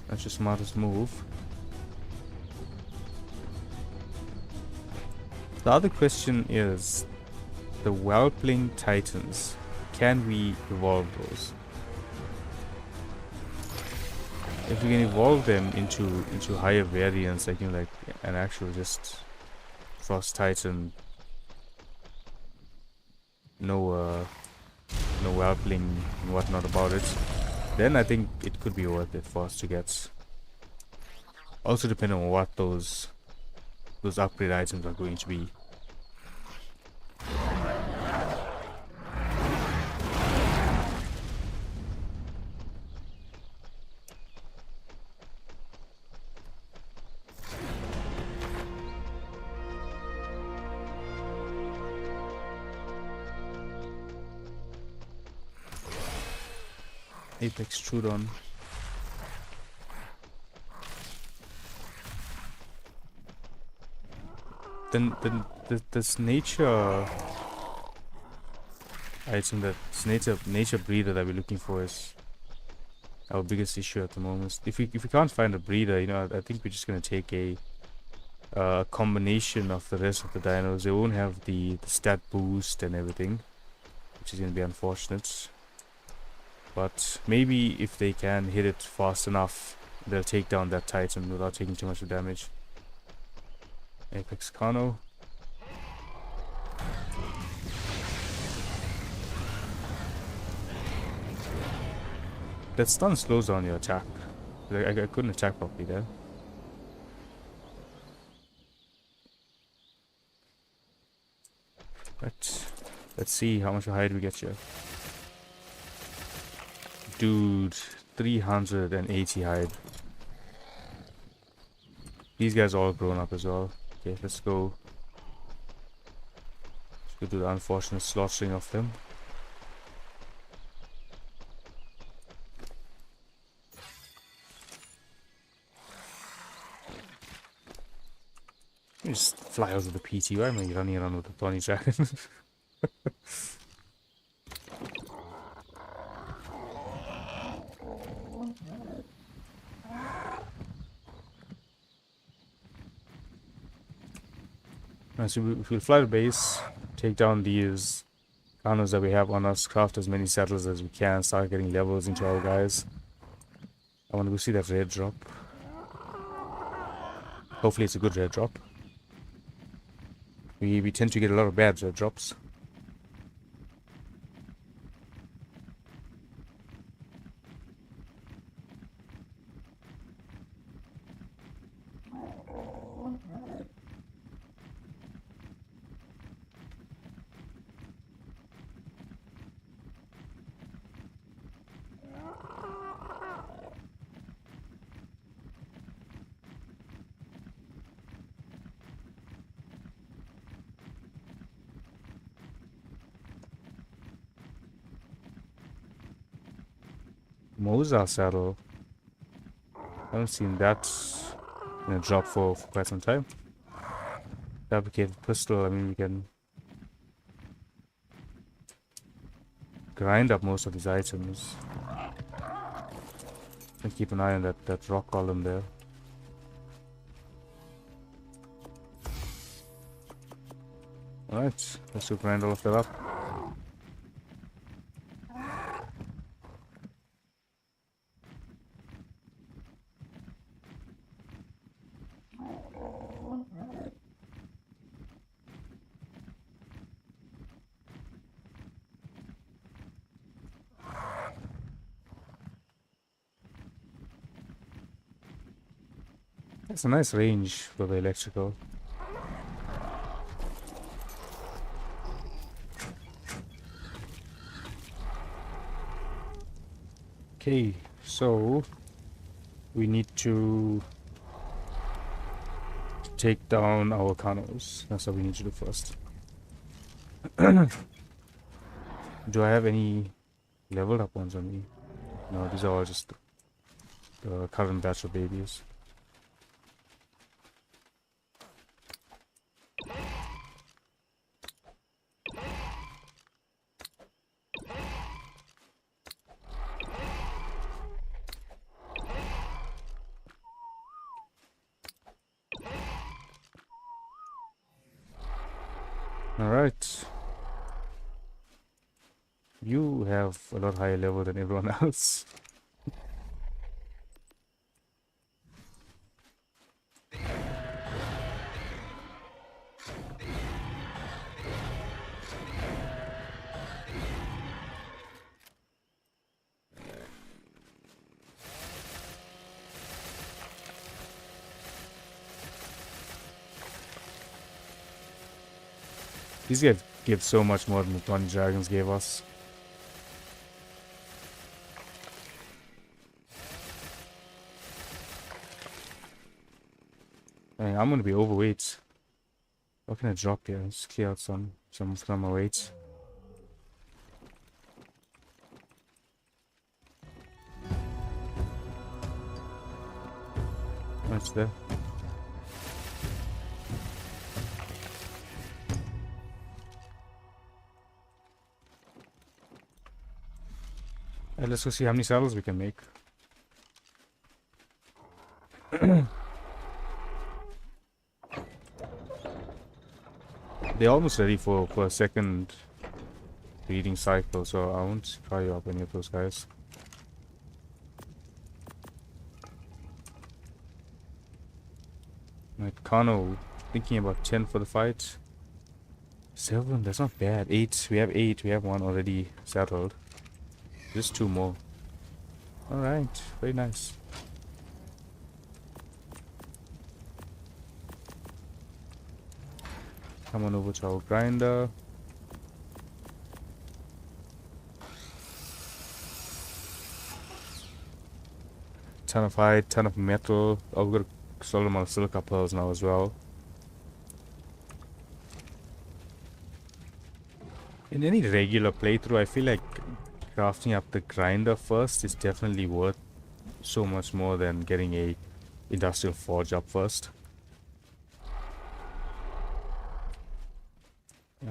[SPEAKER 1] That's your smartest move. The other question is the Whelpling Titans. Can we evolve those? If we can evolve them into higher variants, like, you know, like an actual just Frost Titan, no Whelpling and whatnot about it, then I think it could be worth it for us to get. Also depending on what those upgrade items are going to be. Apex Trudon. Then this nature item, that this nature breeder that we're looking for is our biggest issue at the moment. If we can't find a breeder, you know, I think we're just gonna take a combination of the rest of the dinos. They won't have the stat boost and everything, which is gonna be unfortunate. But maybe if they can hit it fast enough, they'll take down that Titan without taking too much of damage. Apex Kano. That stun slows down your attack. I couldn't attack properly there. But let's see how much hide we get here. Dude, 380 hide. These guys are all grown up as well. Okay, let's go. Let's go do the unfortunate slaughtering of them. You just fly out with the PT. Why am I running around with the Tawny Dragon? Alright, so we'll fly to base, take down these Kanos that we have on us, craft as many saddles as we can, start getting levels into our guys. I want to go see that red drop. Hopefully it's a good red drop. We tend to get a lot of bad red drops. Moza saddle. I haven't seen that in a drop for quite some time. Fabricated pistol, I mean, we can grind up most of these items. And keep an eye on that rock column there. Alright, let's go grind all of that up. It's a nice range for the electrical. Okay, so we need to take down our Kanos. That's what we need to do first. Do I have any leveled up ones on me? No, these are all just the current batch of babies. Alright. You have a lot higher level than everyone else. These guys give so much more than the Tawny Dragons gave us. Dang, I'm gonna be overweight. What can I drop here? Let's clear out some of my weight. That's there. Let's go see how many saddles we can make. They're almost ready for a second breeding cycle, so I won't try up any of those guys. Right, Kano, thinking about 10 for the fight. 7, that's not bad. 8, we have 8, we have 1 already settled. Just 2 more. Alright, very nice. Come on over to our grinder. Ton of hide, ton of metal. Oh, we've got a solid amount of silica pearls now as well. In any regular playthrough, I feel like crafting up the grinder first is definitely worth so much more than getting a industrial forge up first.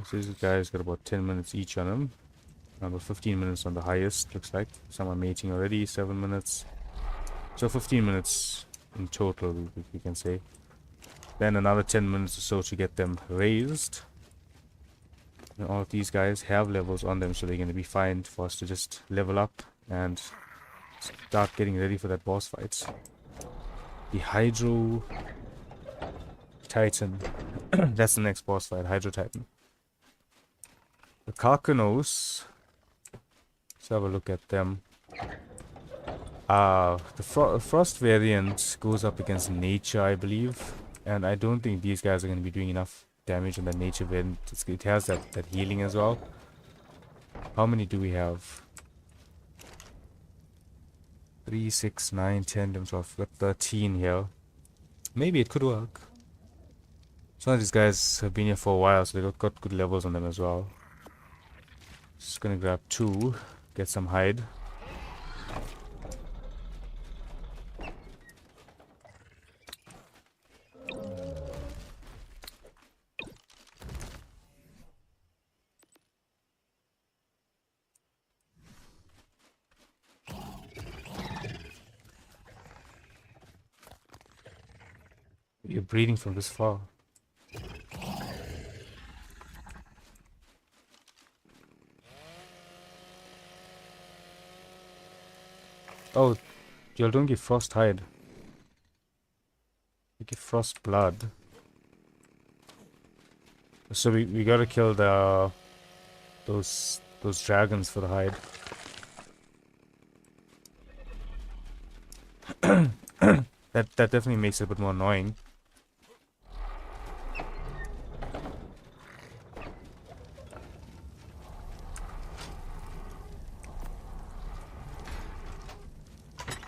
[SPEAKER 1] So these guys got about 10 minutes each on them. About 15 minutes on the highest, looks like. Some are mating already, 7 minutes. So 15 minutes in total, we can say. Then another 10 minutes or so to get them raised. And all of these guys have levels on them, so they're going to be fine for us to just level up and start getting ready for that boss fight. The Hydro Titan. That's the next boss fight, Hydro Titan. The Carcanos. Let's have a look at them. The Frost variant goes up against Nature, I believe. And I don't think these guys are going to be doing enough damage on the Nature variant. It has that healing as well. How many do we have? 3, 6, 9, 10, 11, 12. We've got 13 here. Maybe it could work. Some of these guys have been here for a while, so they've got good levels on them as well. Just gonna grab 2, get some hide. You're breeding from this far. Oh, y'all don't give frost hide. You give frost blood. So we gotta kill those dragons for the hide. That definitely makes it a bit more annoying.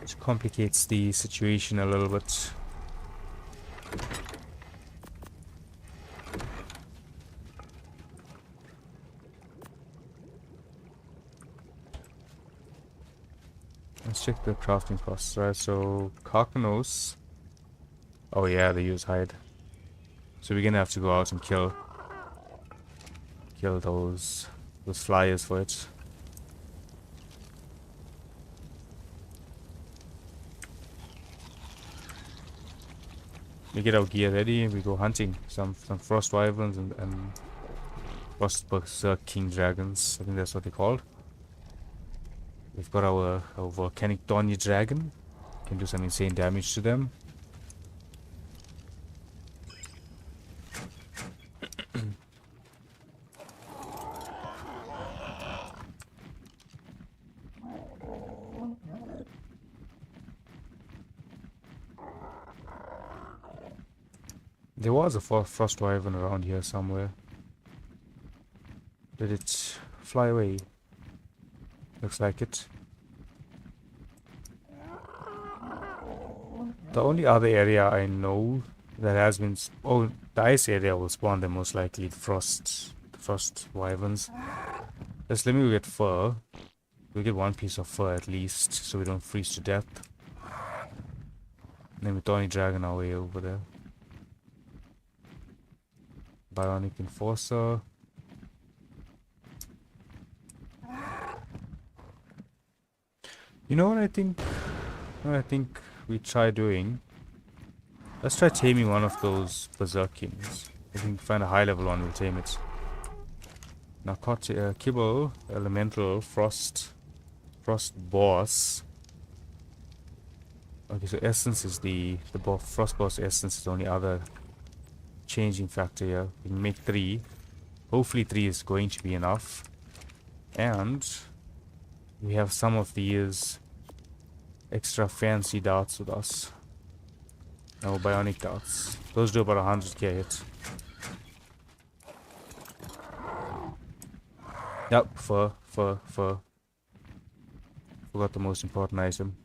[SPEAKER 1] Which complicates the situation a little bit. Let's check the crafting process, right? So, Carcanos. Oh yeah, they use hide. So we're gonna have to go out and kill those flyers for it. We get our gear ready and we go hunting some frost wyverns and frost berserk king dragons. I think that's what they're called. We've got our volcanic Donny dragon. Can do some insane damage to them. There was a frost wyvern around here somewhere. Did it fly away? Looks like it. The only other area I know that has been... Oh, the ice area will spawn them most likely. The frost wyverns. Let me go get fur. We'll get one piece of fur at least, so we don't freeze to death. Then we Tawny Dragon our way over there. Bionic Enforcer. You know what I think? What I think we try doing? Let's try taming one of those Berserkings. If we can find a high level one, we'll tame it. Narcotic, Kibble, Elemental, Frost Boss. Okay, so Essence is the Frost Boss Essence is the only other changing factor here. We can make 3. Hopefully 3 is going to be enough. And we have some of these extra fancy darts with us. No, bionic darts. Those do about 100k hit. Yep, fur. Forgot the most important item.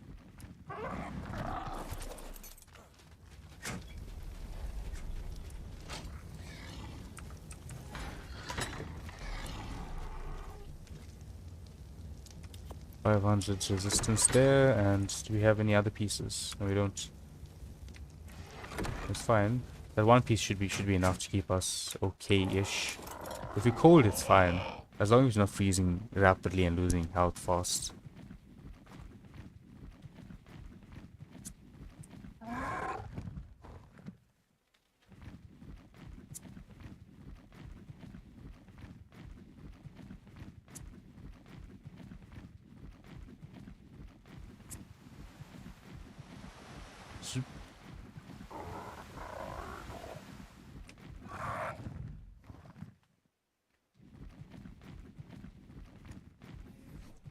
[SPEAKER 1] $500 resistance there, and do we have any other pieces? No, we don't. It's fine. That one piece should be enough to keep us okay-ish. If we're cold, it's fine. As long as we're not freezing rapidly and losing health fast.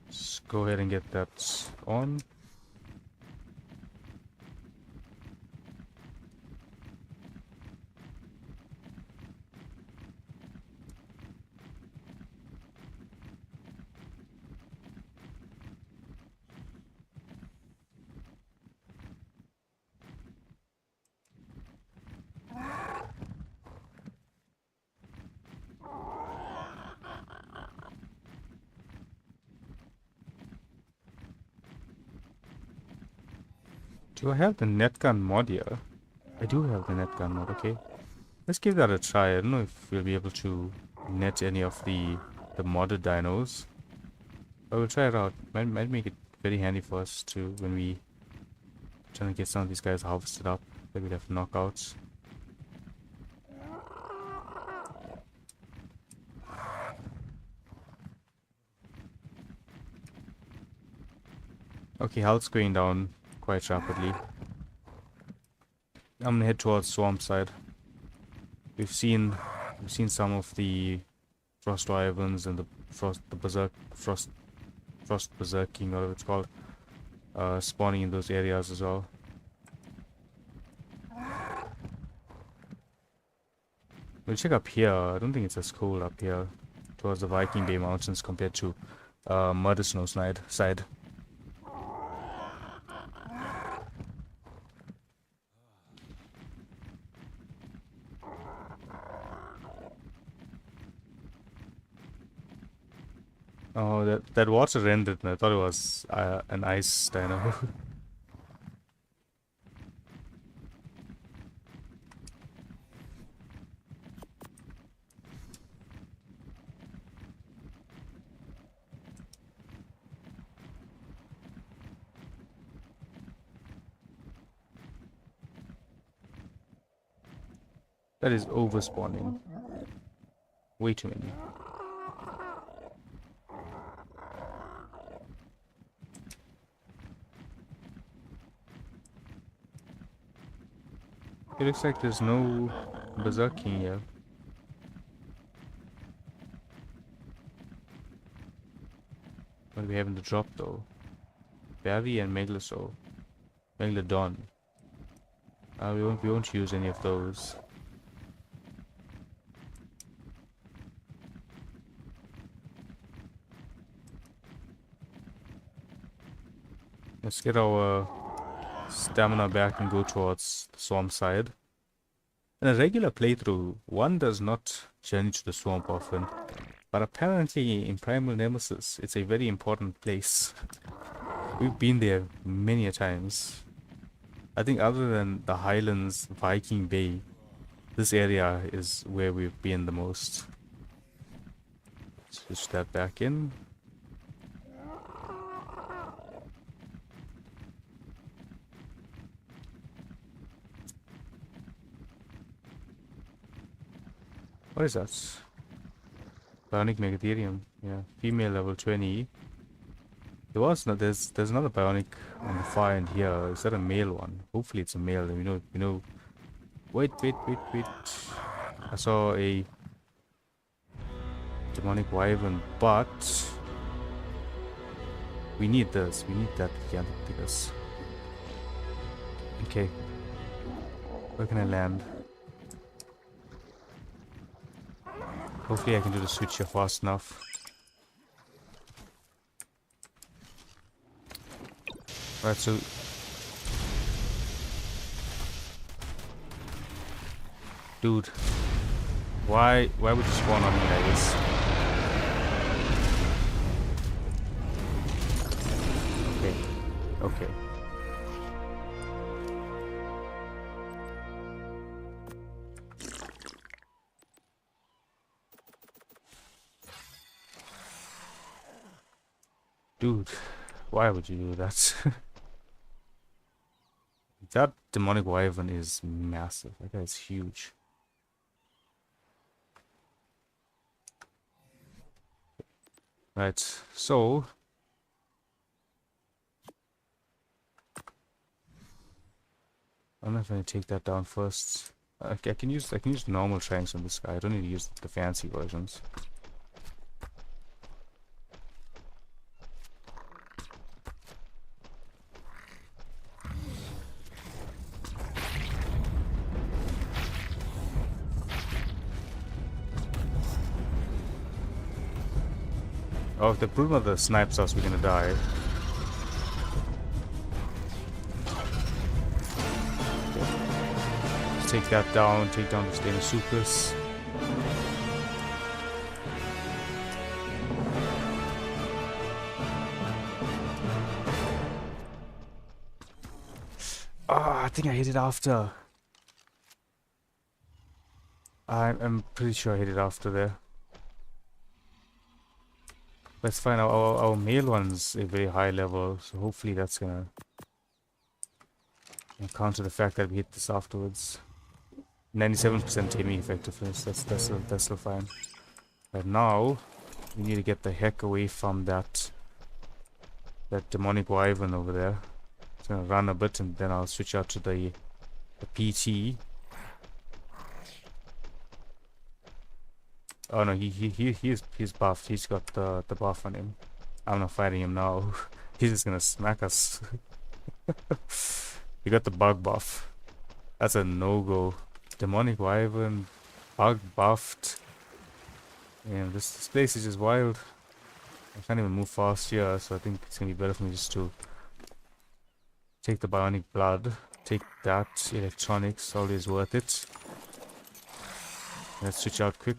[SPEAKER 1] Let's go ahead and get that on. Do I have the netgun mod here? I do have the netgun mod, okay. Let's give that a try. I don't know if we'll be able to net any of the modded dinos. But we'll try it out. Might make it very handy for us to when we trying to get some of these guys harvested up. That we'd have knockouts. Okay, health's going down quite rapidly. I'm gonna head towards swamp side. We've seen some of the frost wyverns and the frost berserking, whatever it's called, spawning in those areas as well. We'll check up here. I don't think it's as cold up here towards the Viking Bay Mountains compared to Murder Snow side. Oh, that water rendered, and I thought it was an ice dino. That is overspawning. Way too many. It looks like there's no berserking here. What do we have in the drop though? Barry and Megalodon. We won't use any of those. Let's get our stamina back and go towards the swamp side. In a regular playthrough, one does not journey to the swamp often, but apparently in Primal Nemesis, it's a very important place. We've been there many a times. I think other than the Highlands, Viking Bay, this area is where we've been the most. Switch that back in. What is that? Bionic Megatherium. Yeah, female level 20. There was no, there's another bionic on the far end here. Is that a male one? Hopefully it's a male. We know. Wait. I saw a demonic wyvern, but we need this. We need that Gigantopithecus. Okay. Where can I land? Hopefully I can do the switch here fast enough. Right, so dude, why would you spawn on me like this? Okay. Dude, why would you do that? That demonic wyvern is massive. That guy's huge. Right, so I don't know if I can take that down first. I can use normal shanks on this guy. I don't need to use the fancy versions. Oh, if the broodmother snipes us, we're gonna die. Let's take that down, take down the Steinosuchus. Ah, I think I hit it after. I'm pretty sure I hit it after there. That's fine. Our male one's a very high level, so hopefully that's gonna counter the fact that we hit this afterwards. 97% taming effectiveness. That's still fine. But now we need to get the heck away from that demonic wyvern over there. It's gonna run a bit, and then I'll switch out to the PT. Oh no, he's buffed. He's got the buff on him. I'm not fighting him now. He's just gonna smack us. He got the bug buff. That's a no-go. Demonic wyvern, bug buffed. Man, this place is just wild. I can't even move fast here, so I think it's gonna be better for me just to take the bionic blood. Take that electronics, always worth it. Let's switch out quick.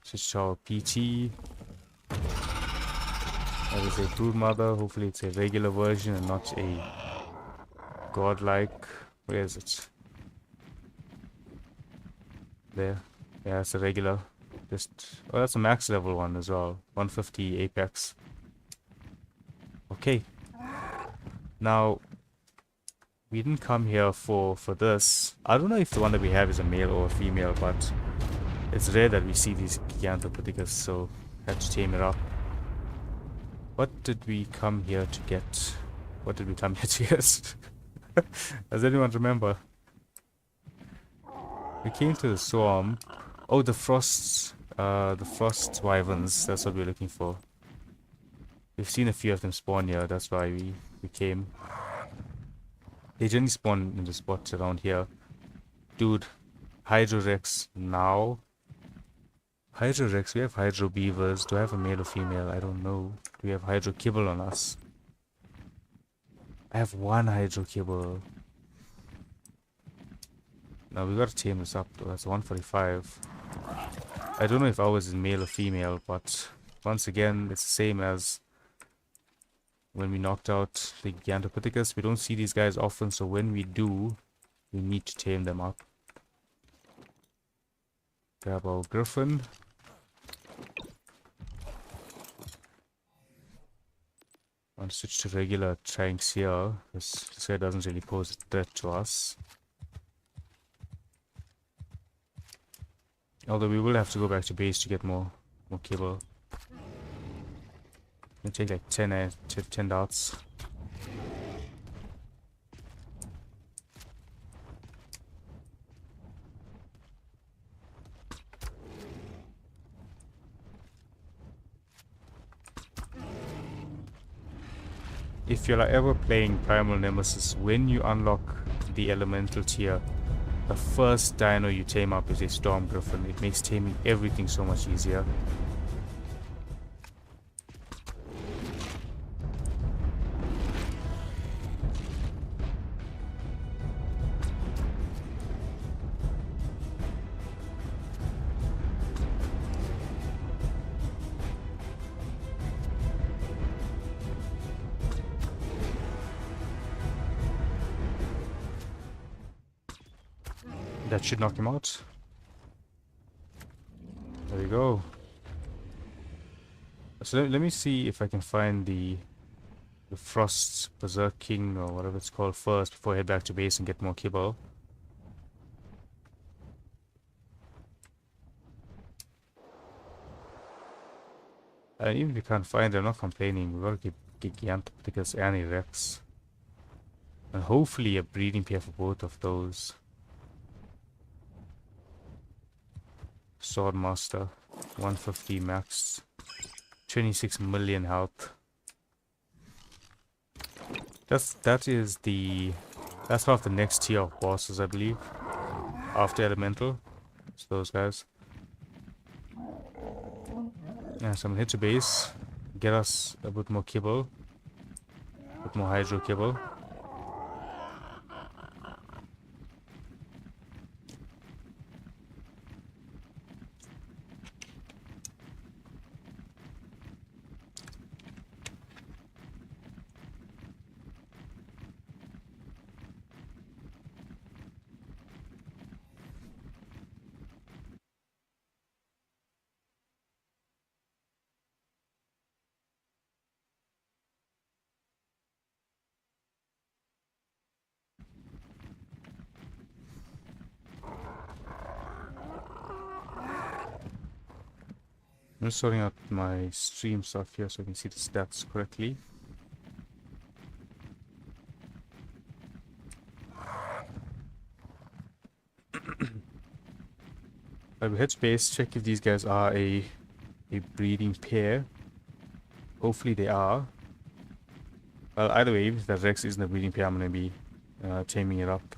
[SPEAKER 1] Switch to our PT. That is a broodmother. Hopefully it's a regular version and not a godlike. Where is it? There. Yeah, it's a regular. Oh, that's a max level one as well. 150 apex. Okay. Now, we didn't come here for this. I don't know if the one that we have is a male or a female, but it's rare that we see these Gigantopithecus, so I had to tame it up. What did we come here to get? What did we come here to get? Does anyone remember? We came to the swarm. Oh, the frost wyverns. That's what we're looking for. We've seen a few of them spawn here. That's why we came. They generally spawn in the spots around here. Dude, Hydrorex now. Hydrorex, we have Hydro Beavers. Do I have a male or female? I don't know. Do we have Hydro Kibble on us? I have one Hydro Kibble. Now we gotta tame this up though. That's 145. I don't know if ours is male or female, but once again, it's the same as when we knocked out the Gigantopithecus. We don't see these guys often, so when we do, we need to tame them up. Grab our Griffin. I'll switch to regular tanks here, because this guy doesn't really pose a threat to us. Although we will have to go back to base to get more cable. It'll take like 10 darts. If you're ever playing Primal Nemesis, when you unlock the elemental tier, the first dino you tame up is a Storm Griffin. It makes taming everything so much easier. That should knock him out. There we go. So let me see if I can find the Frost Berserk King or whatever it's called first before I head back to base and get more kibble. And even if we can't find it, I'm not complaining. We've got to get Gigantopithecus and a Rex. And hopefully a breeding pair for both of those. Swordmaster, 150 max, 26 million health. That's half the next tier of bosses, I believe, after Elemental. It's those guys. Yeah, so I'm gonna hit to base, get us a bit more kibble, a bit more hydro kibble. I'm just sorting out my stream stuff here so I can see the stats correctly. I will hit space, check if these guys are a breeding pair. Hopefully they are. Well, either way, if that Rex isn't a breeding pair, I'm going to be taming it up.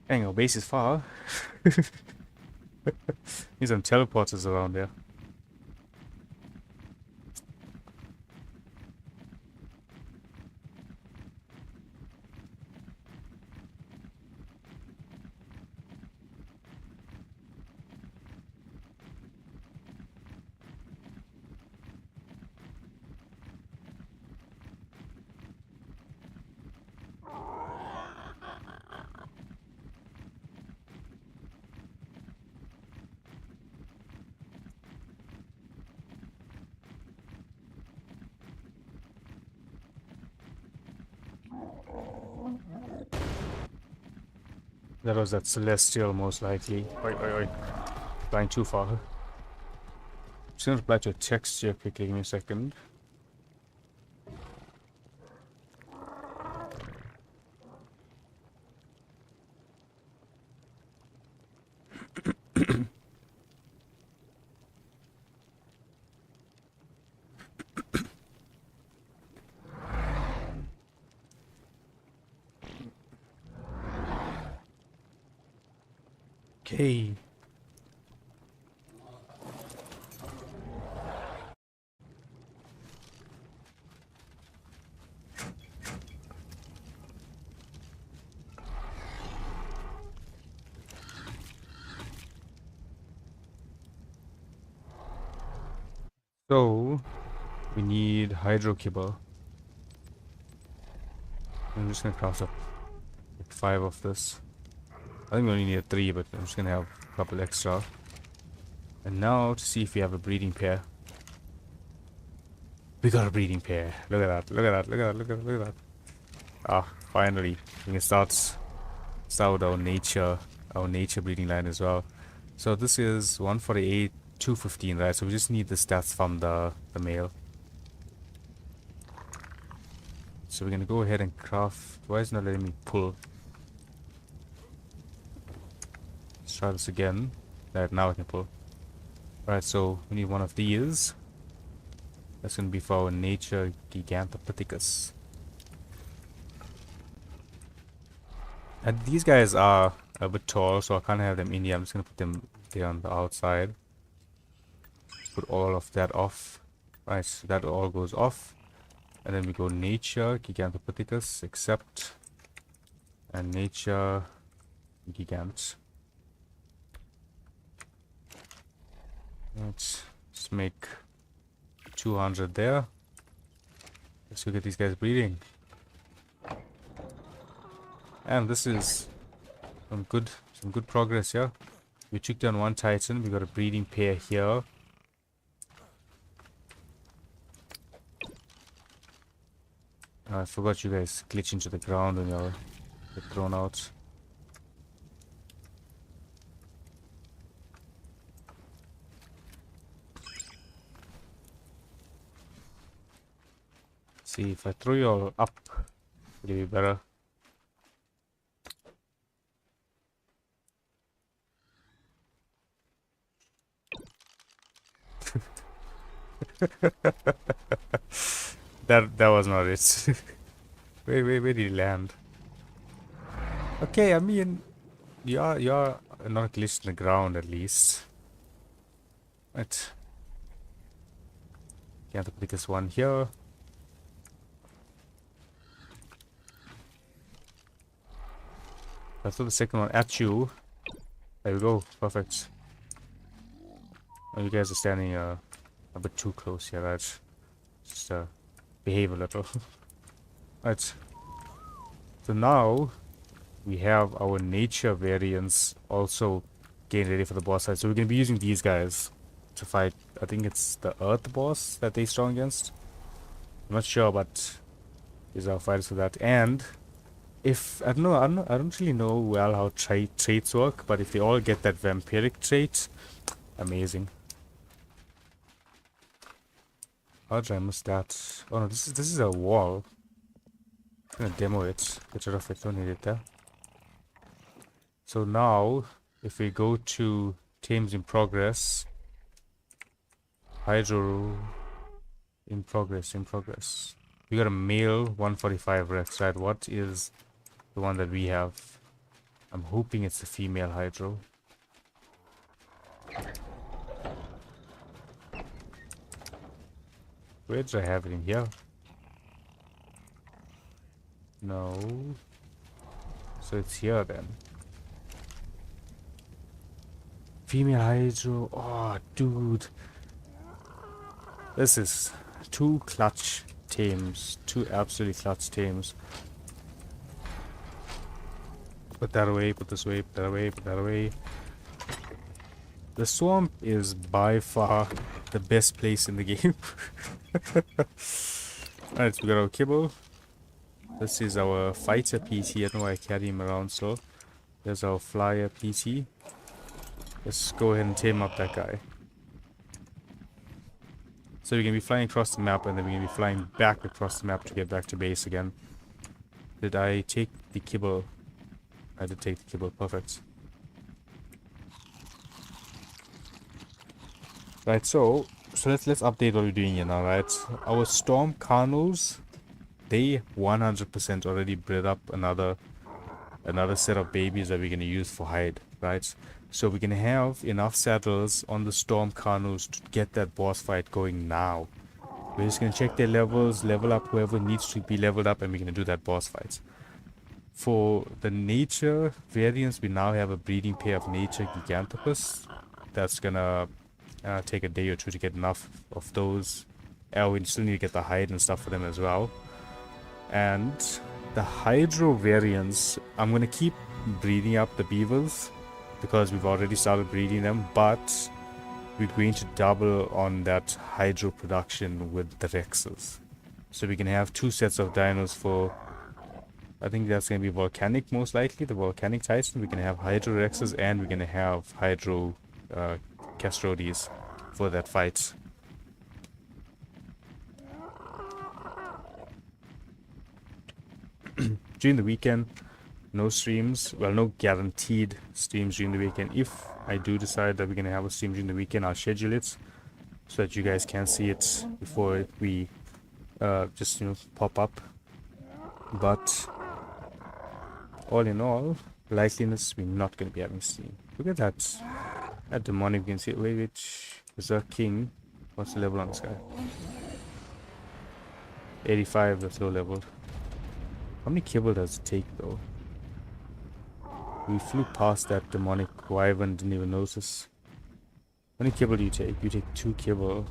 [SPEAKER 1] Dang, our base is far. Need some teleporters around there. That was that Celestial, most likely. Oi, oi, oi. Flying too far. just gonna apply to a texture quickly. Give me a second. Okay. So we need hydro kibble. I'm just gonna craft up like 5 of this. I think we only need 3, but I'm just gonna have a couple extra. And now to see if we have a breeding pair. We got a breeding pair. Look at that. Look at that. Look at that. Look at that. Look at that. Ah, finally. We can start with our nature breeding line as well. So this is 148, 215, right? So we just need the stats from the male. So we're gonna go ahead and craft. Why is it not letting me pull? Let's try this again. Right, now I can pull. Alright, so we need one of these. That's gonna be for our nature Gigantopithecus. And these guys are a bit tall, so I can't have them in here. I'm just gonna put them there on the outside. Put all of that off. Right, so that all goes off. And then we go nature Gigantopithecus, accept, and nature Gigant. Let's just make 200 there. Let's go get these guys breeding. And this is some good progress here. We took down one Titan. We got a breeding pair here. I forgot you guys glitch into the ground when y'all get thrown out. See, if I throw you all up, it'll be better. That was not it. Where did he land? Okay, I mean, you're not glitched in the ground at least. Right. Can't put this one here. I throw the second one at you. There we go. Perfect. Oh, you guys are standing a bit too close here, right? Just behave a little. Right. So now we have our nature variants also getting ready for the boss fight. So we're gonna be using these guys to fight. I think it's the Earth boss that they're strong against. I'm not sure, but these are fighters for that. And if I don't know, I don't really know well how traits work, but if they all get that vampiric trait, amazing. How did I miss that? Oh no, this is a wall. I'm gonna demo it. Get rid of it. Don't need it there. So now, if we go to Tames in Progress, Hydro in progress. We got a male 145 Rex, right? What is the one that we have? I'm hoping it's the female Hydro. Where did I have it in here? No. So it's here then. Female Hydro. Oh, dude. This is two clutch tames. Two absolutely clutch tames. Put that away, put this away, put that away, put that away. The swamp is by far the best place in the game. Alright, so we got our kibble. This is our fighter PT. I don't know why I carry him around so. There's our flyer PT. Let's go ahead and tame up that guy. So we're gonna be flying across the map, and then we're gonna be flying back across the map to get back to base again. Did I take the kibble? I did take the kibble. Perfect. Right, so let's update what we're doing here now, right? Our storm carnals, they 100% already bred up another set of babies that we're gonna use for hide, right? So we're gonna have enough saddles on the storm carnals to get that boss fight going now. We're just gonna check their levels, level up whoever needs to be leveled up, and we're gonna do that boss fight. For the nature variants, we now have a breeding pair of nature Gigantopus. That's gonna take a day or two to get enough of those. We still need to get the hide and stuff for them as well. And the hydro variants, I'm gonna keep breeding up the beavers because we've already started breeding them, but we're going to double on that hydro production with the Rexes. So we can have 2 sets of dinos for, I think that's going to be volcanic most likely, the volcanic Titan. We're going to have hydro Rexes and we're going to have hydro Castrodes for that fight. During the weekend, no streams, well, no guaranteed streams during the weekend. If I do decide that we're going to have a stream during the weekend, I'll schedule it so that you guys can see it before we just, you know, pop up. But all in all, likeliness, we're not going to be having stream. Look at that demonic. You can see, wait, which is a king. What's the level on this guy? 85, that's low leveled. How many kibble does it take though? We flew past that demonic wyvern, didn't even notice. How many kibble do you take? You take 2 kibble.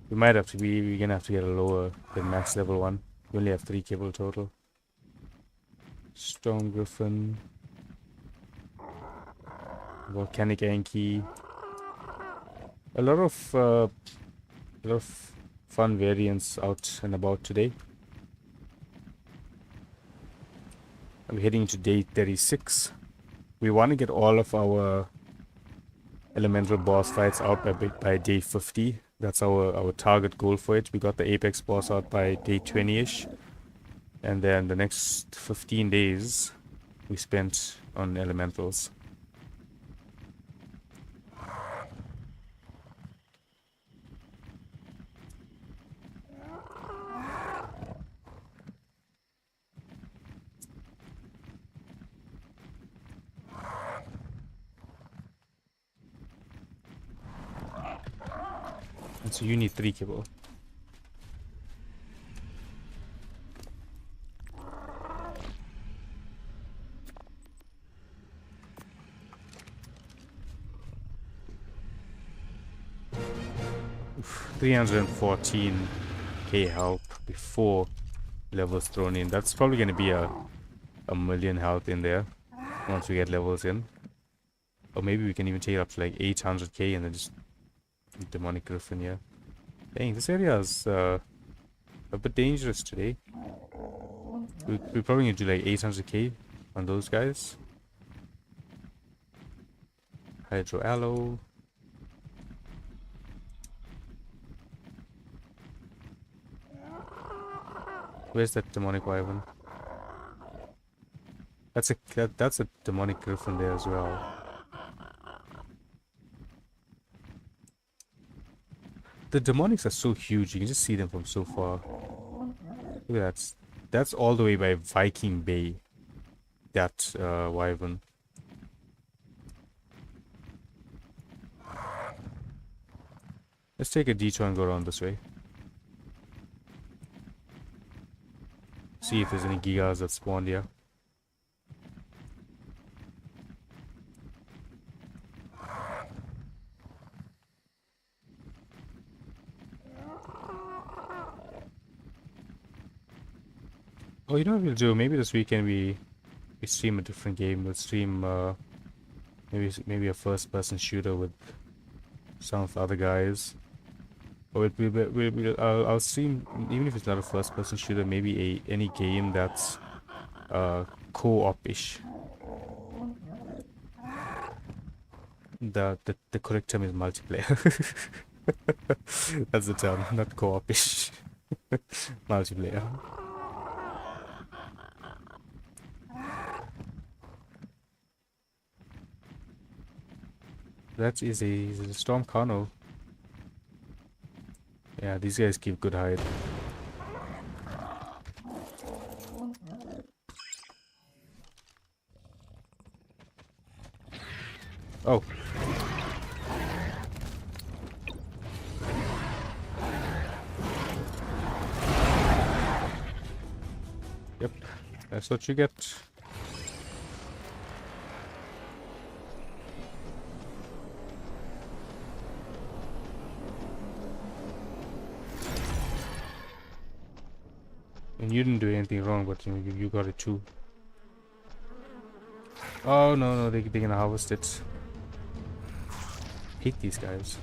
[SPEAKER 1] We might have to be, we're gonna have to get a lower than max level 1. We only have 3 kibble total. Storm Griffin. Volcanic Anki. A lot of fun variants out and about today. We're heading into day 36. We want to get all of our elemental boss fights out by day 50. That's our target goal for it. We got the apex boss out by day 20ish, and then the next 15 days we spent on elementals. And so you need 3 kibble. Oof, 314k health before levels thrown in. That's probably going to be a million health in there once we get levels in. Or maybe we can even take it up to like 800k and then just demonic griffin here. Dang, this area is a bit dangerous today. We're probably gonna do like 800k on those guys. Hydro aloe. Where's that demonic wyvern? That's a demonic griffin there as well. The demonics are so huge, you can just see them from so far. Look at that. That's all the way by Viking Bay. That wyvern. Let's take a detour and go around this way. See if there's any gigas that spawned here. Oh, you know what we'll do? Maybe this weekend we stream a different game. We'll stream maybe a first-person shooter with some of the other guys. Or I'll stream, even if it's not a first-person shooter, maybe any game that's co-op-ish. The correct term is multiplayer. That's the term, not co-op-ish. Multiplayer. That's easy. The Storm Carno. Yeah, these guys keep good hide. Oh. Yep, that's what you get. And you didn't do anything wrong, but you got it too. Oh no, they're gonna harvest it. Hate these guys.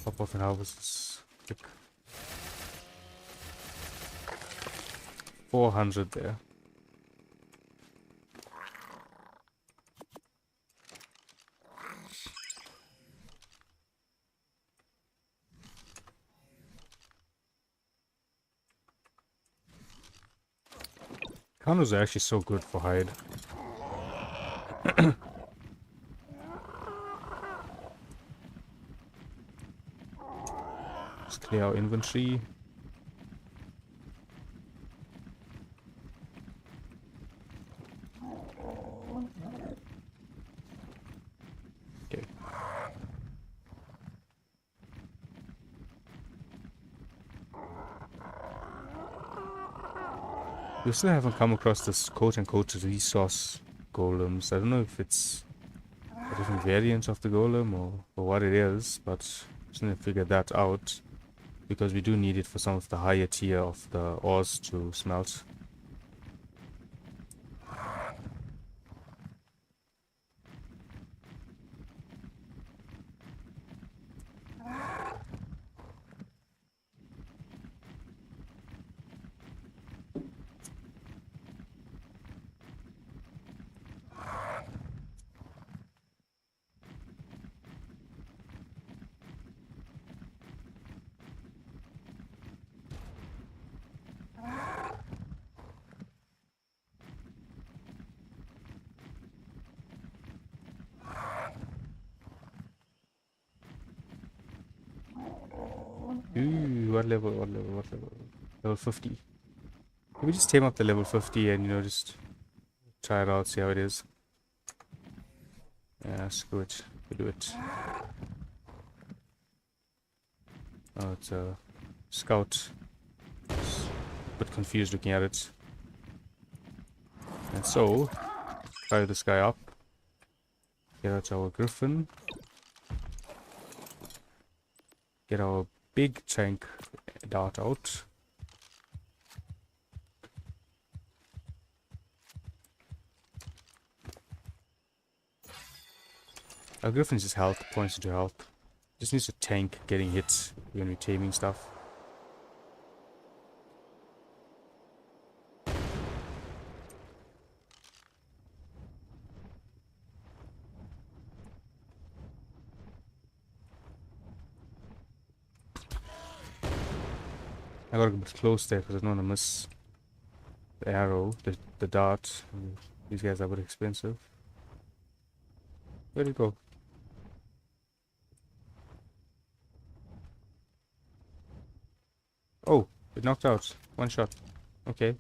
[SPEAKER 1] Pop off and harvest this. Quick. 400 there. Condos are actually so good for hide. Let's clear our inventory. Okay. We still haven't come across this quote-unquote resource golems. I don't know if it's a different variant of the golem or what it is, but just need to figure that out. Because we do need it for some of the higher tier of the ores to smelt. Ooh, what level? Level 50. Can we just tame up the level 50 and, just try it out, see how it is? Yeah, screw it. We do it. Oh, it's a scout. It's a bit confused looking at it. And so, fire this guy up. Get out our griffin. Get our big tank dart out. Our griffin is just health, points into health. Just needs a tank getting hit when we're taming stuff. I gotta get close there because I don't want to miss the arrow, the dart. These guys are a bit expensive. Where'd it go? Oh, it knocked out. One shot. Okay.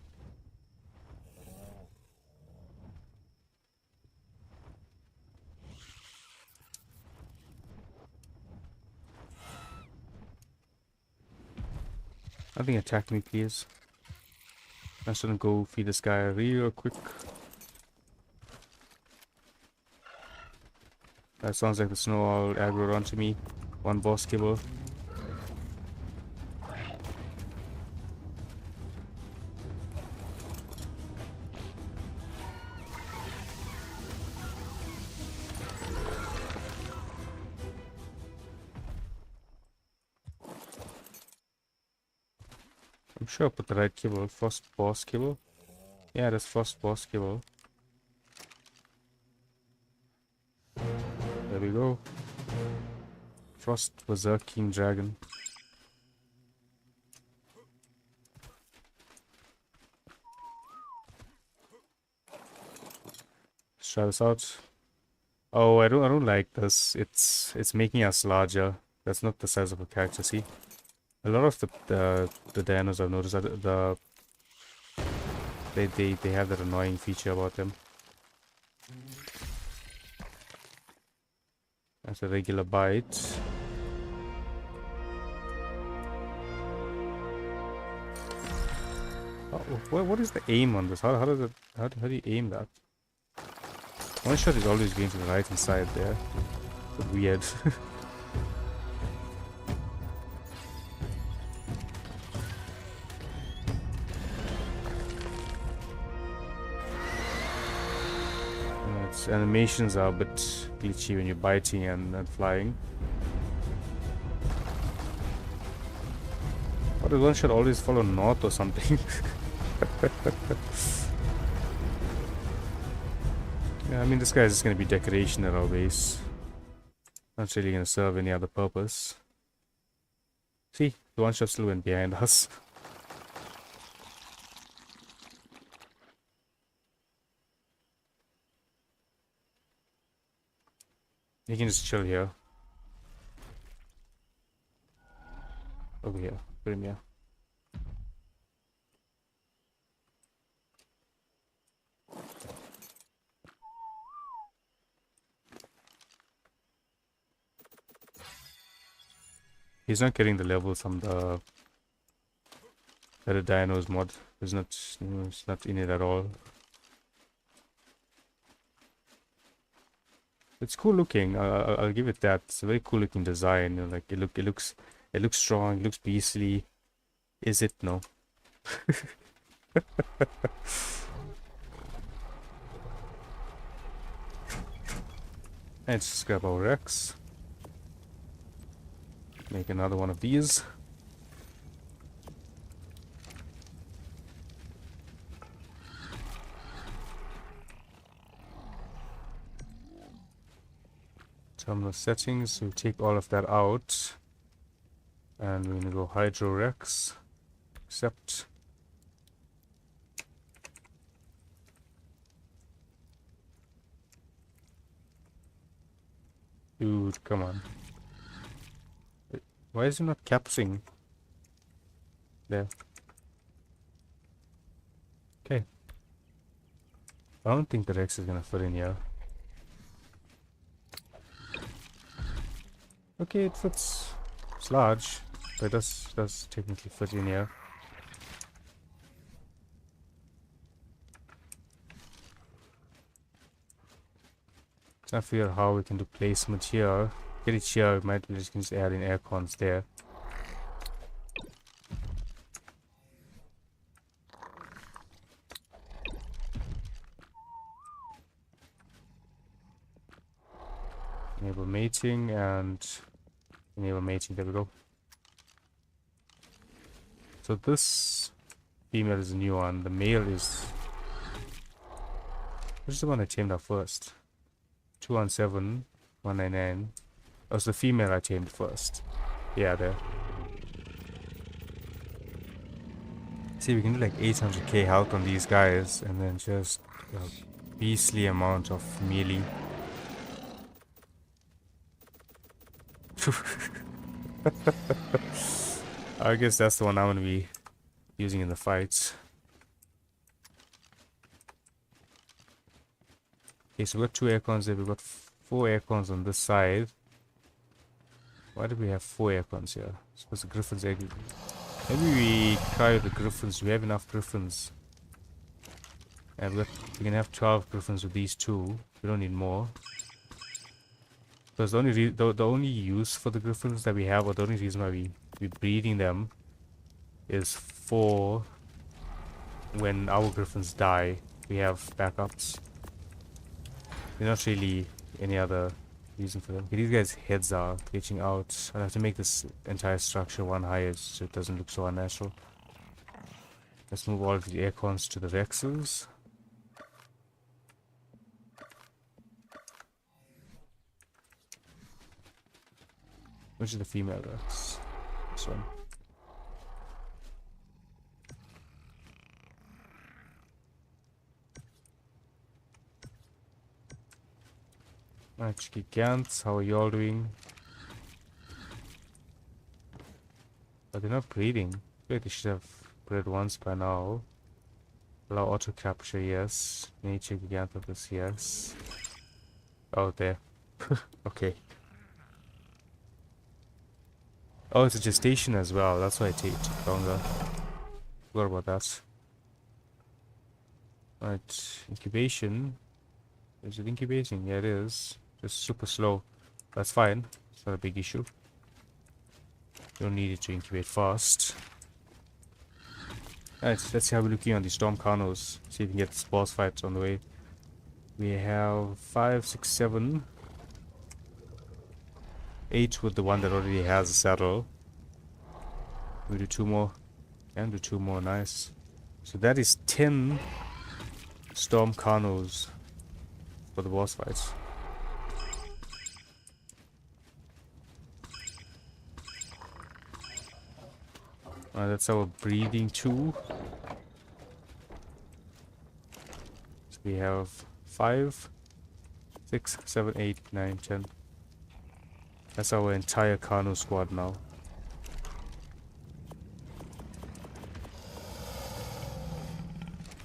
[SPEAKER 1] Nothing attack me, please. I'm just gonna go feed this guy real quick. That sounds like the snow all aggroed onto me. One boss kibble. I'm sure I put the right kibble. First boss kibble. Yeah, that's first boss kibble. There we go. Frost Berserk King Dragon. Let's try this out. Oh, I don't like this. It's making us larger. That's not the size of a character. See, a lot of the dinos I've noticed that they have that annoying feature about them. That's a regular bite. Oh, what is the aim on this? How do you aim that? One shot is always going to the right hand side there. But weird. Its animations are a bit glitchy when you're biting and flying. Why does one shot always follow north or something? Yeah, I mean, this guy is just going to be decoration at our base. Not really going to serve any other purpose. See, the one shot still went behind us. You can just chill here. Over here. Put him here. He's not getting the levels from the dinos mod. It's not in it at all. It's cool looking. I'll give it that. It's a very cool looking design. You know, like it looks strong. It looks beastly. Is it? No. Let's just grab our Rex. Make another one of these. Terminal settings, we'll take all of that out. And we're gonna go Hydro Rex. Accept. Dude, come on. Why is it not capsing? There. Okay. I don't think the Rex is gonna fit in here. Okay, it fits. It's large, but it does technically fit in here. Trying to figure out how we can do placement here. Get it here, we might just add in air cons there. Enable mating and enable mating, there we go. So this female is a new one, the male is... Which is the one I tamed up first? 217, 199. Oh, it's the female I tamed first. Yeah, there. See, we can do like 800k health on these guys and then just a beastly amount of melee. I guess that's the one I'm going to be using in the fights. Okay, so we've got 2 aircons there. We've got 4 aircons on this side. Why do we have 4 aircons here? Suppose the griffins... Maybe we try the griffins. We have enough griffins. And we can have 12 griffins with these 2. We don't need more. Because the only use for the griffins that we have, or the only reason why we're breeding them, is for when our griffins die, we have backups. There's not really any other reason for them. Okay, these guys' heads are glitching out. I'll have to make this entire structure one higher so it doesn't look so unnatural. Let's move all of the aircons to the Rexes. Which is the female rats? This one. Alright, cheeky Gants, how are y'all doing? But they're not breeding. I feel like they should have bred once by now. Allow auto capture, yes. Nature Giganthropus, yes. Oh, there. Okay. Oh, it's a gestation as well. That's why it took longer. Forgot about that. Alright, incubation. Is it incubating? Yeah, it is. Just super slow. That's fine. It's not a big issue. You don't need it to incubate fast. Alright, let's see how we're looking on the Storm Carnos. See if we can get this boss fight on the way. We have 5, 6, 7, 8 with the one that already has a saddle. We do 2 more. And do 2 more, nice. So that is 10 Storm Carnos for the boss fights. That's our breeding 2. So we have 5, 6, 7, 8, 9, 10. That's our entire Carno squad now.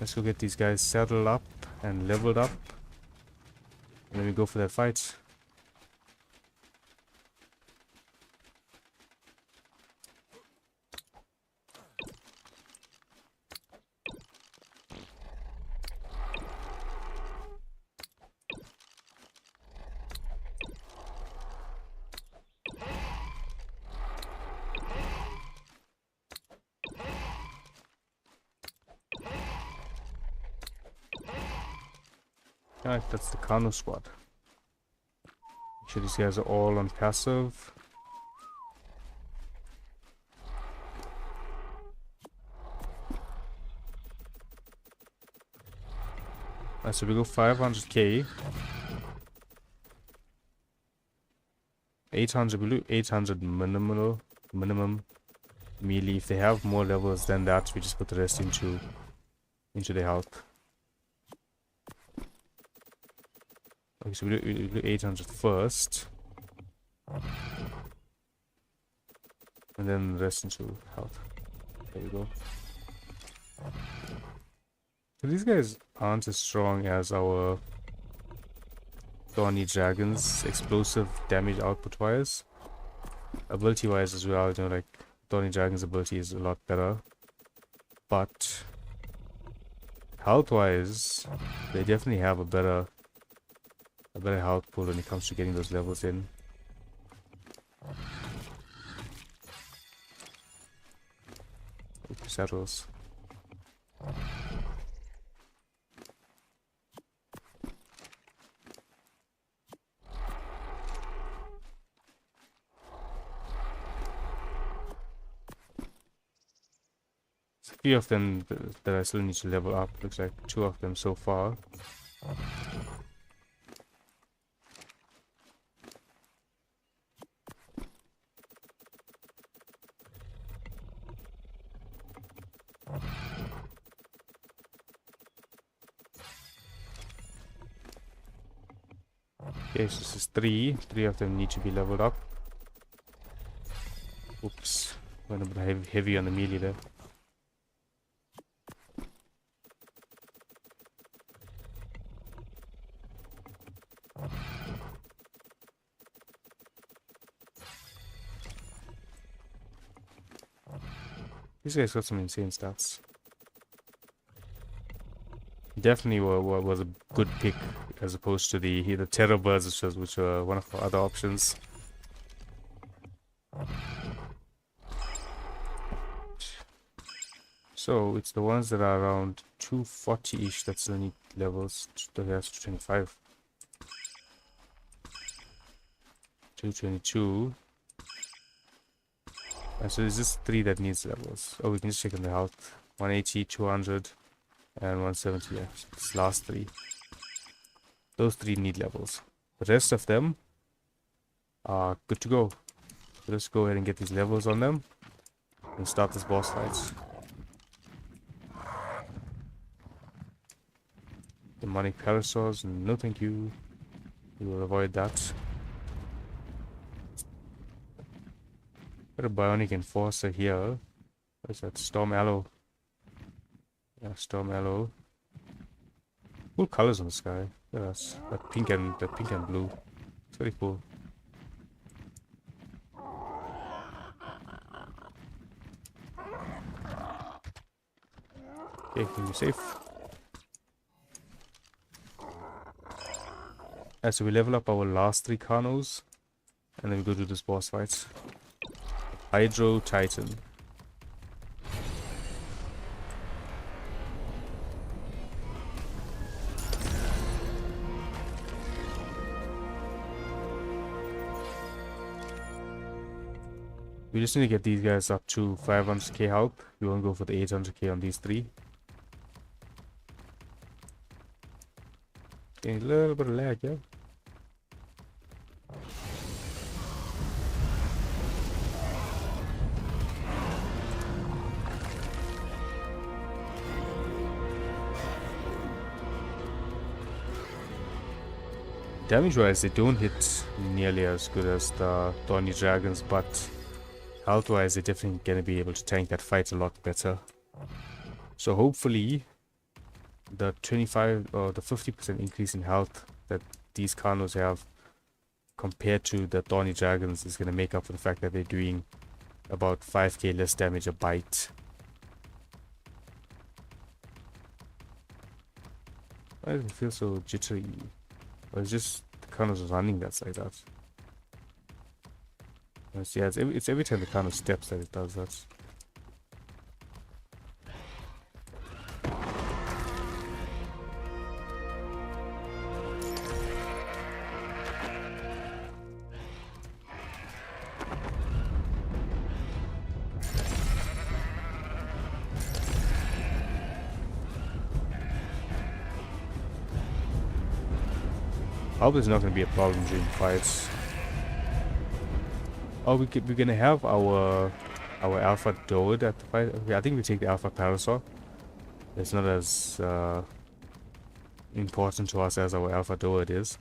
[SPEAKER 1] Let's go get these guys saddled up and leveled up. And then we go for that fight. Alright, that's the Carno squad. Make sure these guys are all on passive. Alright, so we go 500k. 800, we do 800 minimum melee. If they have more levels than that, we just put the rest into the health. Okay, so we do 800 first. And then the rest into health. There you go. So these guys aren't as strong as our Thorny Dragons, explosive damage output wise. Ability wise as well, you know, like Thorny Dragon's ability is a lot better. But health wise, they definitely have a better health pool when it comes to getting those levels in. Oops, saddles. There's a few of them that I still need to level up. Looks like 2 of them so far. Okay, so this is 3. 3 of them need to be leveled up. Oops, went a bit heavy on the melee there. This guy's got some insane stats. Definitely was a good pick as opposed to the Terror Birds, which were one of our other options. So it's the ones that are around 240-ish that still need levels. That's 225. 222. And so there's just 3 that needs levels. Oh, we can just check on the health. 180, 200, and 170. Yeah, so this last 3. Those 3 need levels. The rest of them are good to go. So let's go ahead and get these levels on them and start this boss fight. Demonic parasaurs, no thank you. We will avoid that. Got a bionic enforcer here. What's that? Storm Aloe. Yeah, Storm Aloe. Cool colors on the sky. Look at that. That pink and blue. It's very cool. Okay, can be safe. So we level up our last 3 Carnos, and then we go to this boss fight. Hydro Titan. We just need to get these guys up to 500k health. We won't go for the 800k on these 3. Getting a little bit of lag, yeah. Damage wise, they don't hit nearly as good as the Thorny Dragons, but health wise, they're definitely gonna be able to tank that fight a lot better. So hopefully, the 25 or the 50% increase in health that these Carnos have compared to the Thorny Dragons is gonna make up for the fact that they're doing about 5k less damage a bite. Why does it feel so jittery? Or it's just the Carnos running that's like that. Yeah, it's every time the Carno steps that it does that. I hope there's not going to be a problem during fights. Oh, we're gonna have our Alpha Doad at the fight. Okay, I think we take the Alpha Parasaur. It's not as important to us as our Alpha Doad is.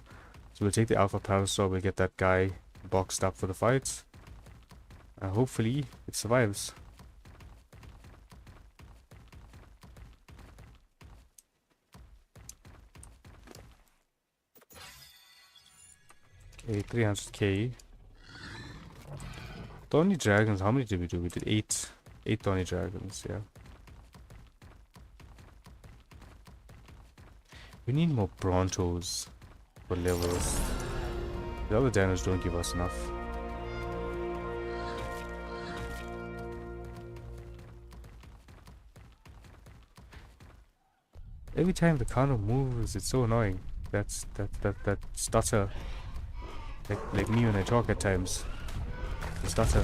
[SPEAKER 1] So we'll take the Alpha Parasaur, we'll get that guy boxed up for the fight. And hopefully it survives. Okay, 300k. Thorny Dragons, how many did we do? We did 8. 8 Thorny Dragons, yeah. We need more Brontos for levels. The other dinos don't give us enough. Every time the Carno moves, it's so annoying. That stutter. Like me when I talk at times. The stutter.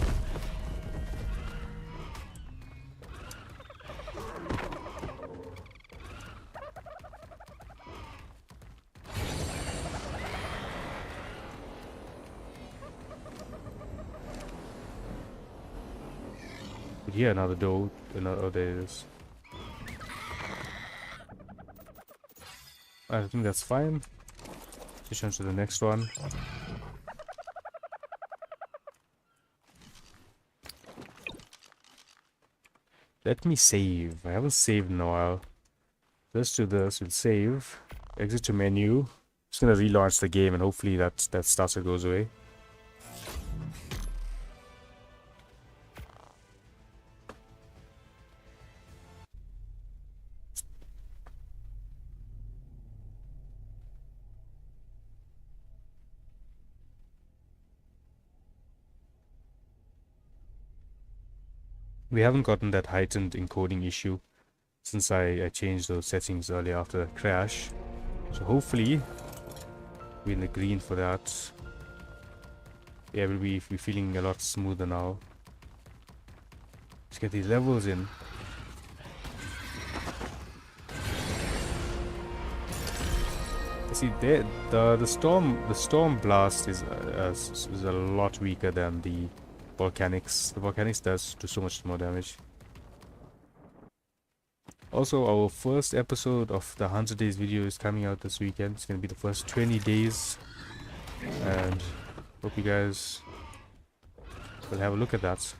[SPEAKER 1] Yeah, another door. Oh, there it is. I think that's fine. Switch on to the next one. Let me save. I haven't saved in a while. Let's do this. We'll save. Exit to menu. Just gonna relaunch the game and hopefully that stutter goes away. We haven't gotten that heightened encoding issue since I changed those settings earlier after that crash. So hopefully we're in the green for that. Yeah, we'll be feeling a lot smoother now. Let's get these levels in. See, the storm blast is a lot weaker than the volcanics. The volcanics does do so much more damage. Also, our first episode of the 100 days video is coming out this weekend. It's going to be the first 20 days. And hope you guys will have a look at that.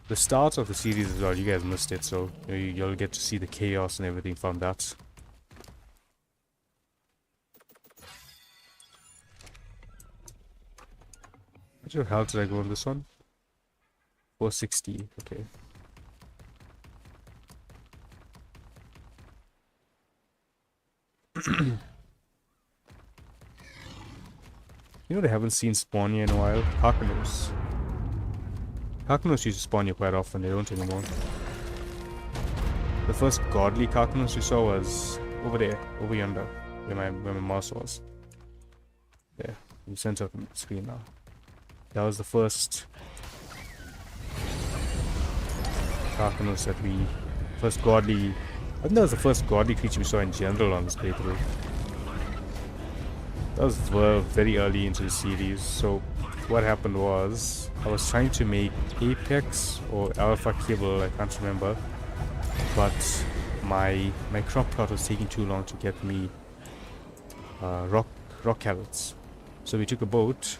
[SPEAKER 1] The start of the series as well, you guys missed it, so you'll get to see the chaos and everything from that. How much health did I go on this one? 460, okay. You know, they haven't seen spawn here in a while. Carcanos. Carcanos used to spawn here quite often, they don't anymore. The first godly Carcanos we saw was over there, over yonder, where my mouse was. There, in the center of the screen now. That was the first Carcanos that we... First godly... I think that was the first godly creature we saw in general on this playthrough. That was very early into the series, so what happened was I was trying to make Apex or Alpha Kibble, I can't remember, but my crop plot was taking too long to get me rock carrots. So we took a boat,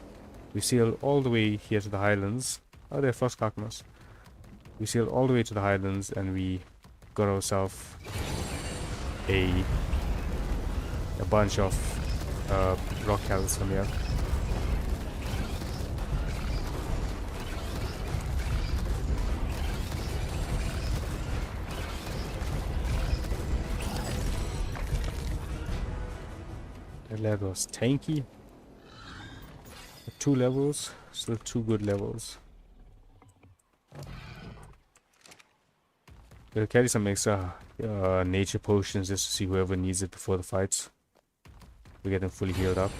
[SPEAKER 1] we sailed all the way here to the highlands. Oh, there, first Carcanos. We sailed all the way to the highlands and we got ourselves a bunch of rock carrots from here. That level was tanky. 2 levels, still 2 good levels. We'll carry some extra nature potions just to see whoever needs it before the fights. We get them fully healed up.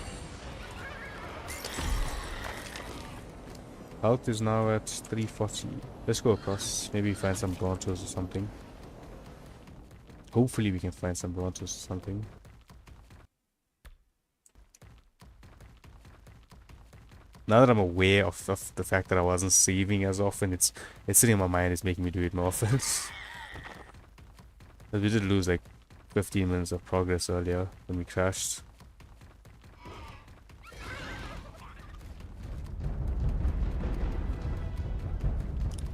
[SPEAKER 1] Health is now at 340. Let's go across. Maybe find some brontos or something. Hopefully we can find some brontos or something. Now that I'm aware of the fact that I wasn't saving as often, it's sitting in my mind, it's making me do it more often. But we did lose like 15 minutes of progress earlier when we crashed.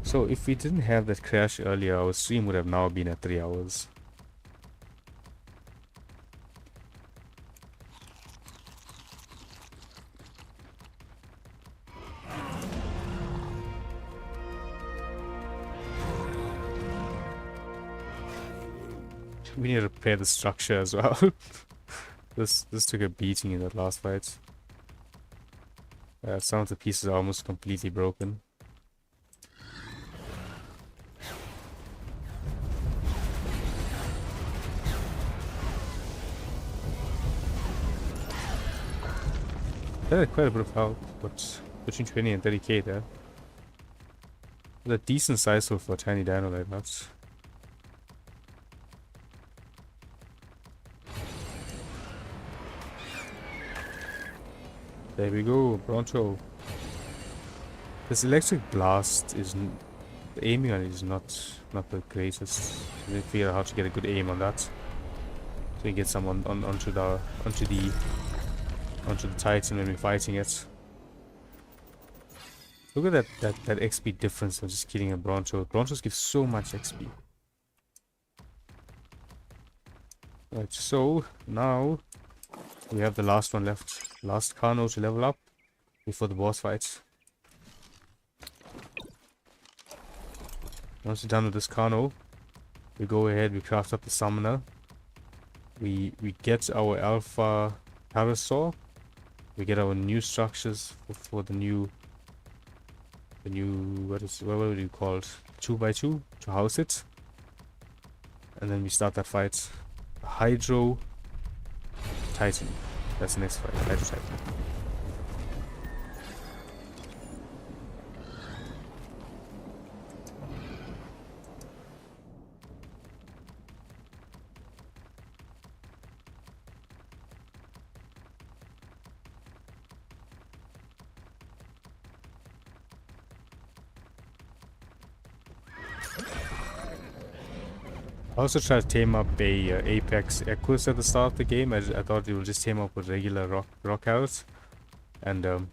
[SPEAKER 1] So if we didn't have that crash earlier, our stream would have now been at 3 hours. We need to repair the structure as well. This took a beating in that last fight. Some of the pieces are almost completely broken. That had quite a bit of health, but between 20 and 30k there. That's a decent size for a tiny dino like that. There we go, Bronto. This electric blast is... the aiming on it is not the greatest. So we figure out how to get a good aim on that. So we get someone onto the Titan when we're fighting it. Look at that XP difference of just killing a Bronto. Brontos give so much XP. Right, so now we have the last one left. Last Carno to level up before the boss fight. Once we're done with this Carno, we go ahead, we craft up the summoner. We get our alpha parasaur. We get our new structures for the new what would you call it? 2x2 to house it. And then we start that fight. Hydro Titan. That's the next fight. Hydro Titan. I also tried to tame up a Apex Equus at the start of the game. I thought it would just tame up with regular rock house, and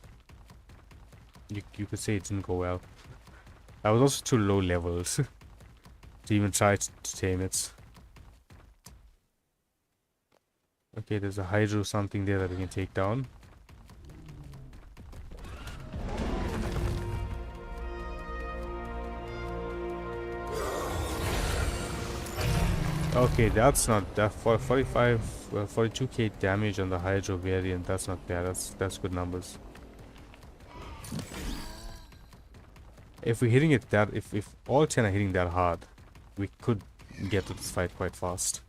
[SPEAKER 1] you could say it didn't go well. I was also too low levels to even try to tame it. Okay, there's a Hydro something there that we can take down. Okay, that's not that 45, 42k damage on the Hydro variant. That's not bad. That's good numbers. If we're hitting it that, if all 10 are hitting that hard, we could get to this fight quite fast.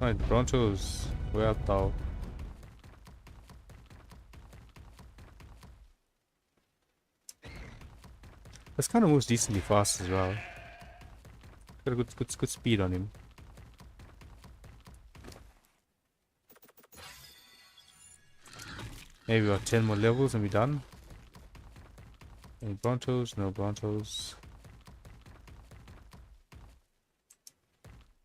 [SPEAKER 1] Alright, Bronchos, where art thou? This kind of moves decently fast as well. Got a good speed on him. Maybe we got 10 more levels and we're done. Any Brontos? No Brontos.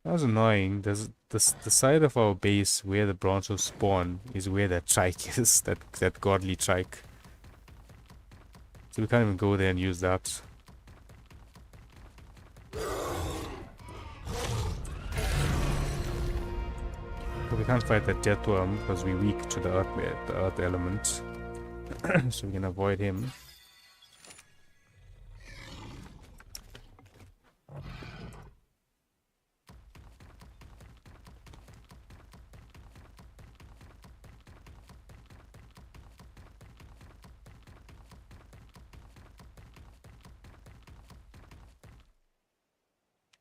[SPEAKER 1] That was annoying. There's the side of our base where the Brontos spawn is where that trike is, that godly trike. So we can't even go there and use that. But we can't fight that Deathworm because we're weak to the earth element. So we can avoid him.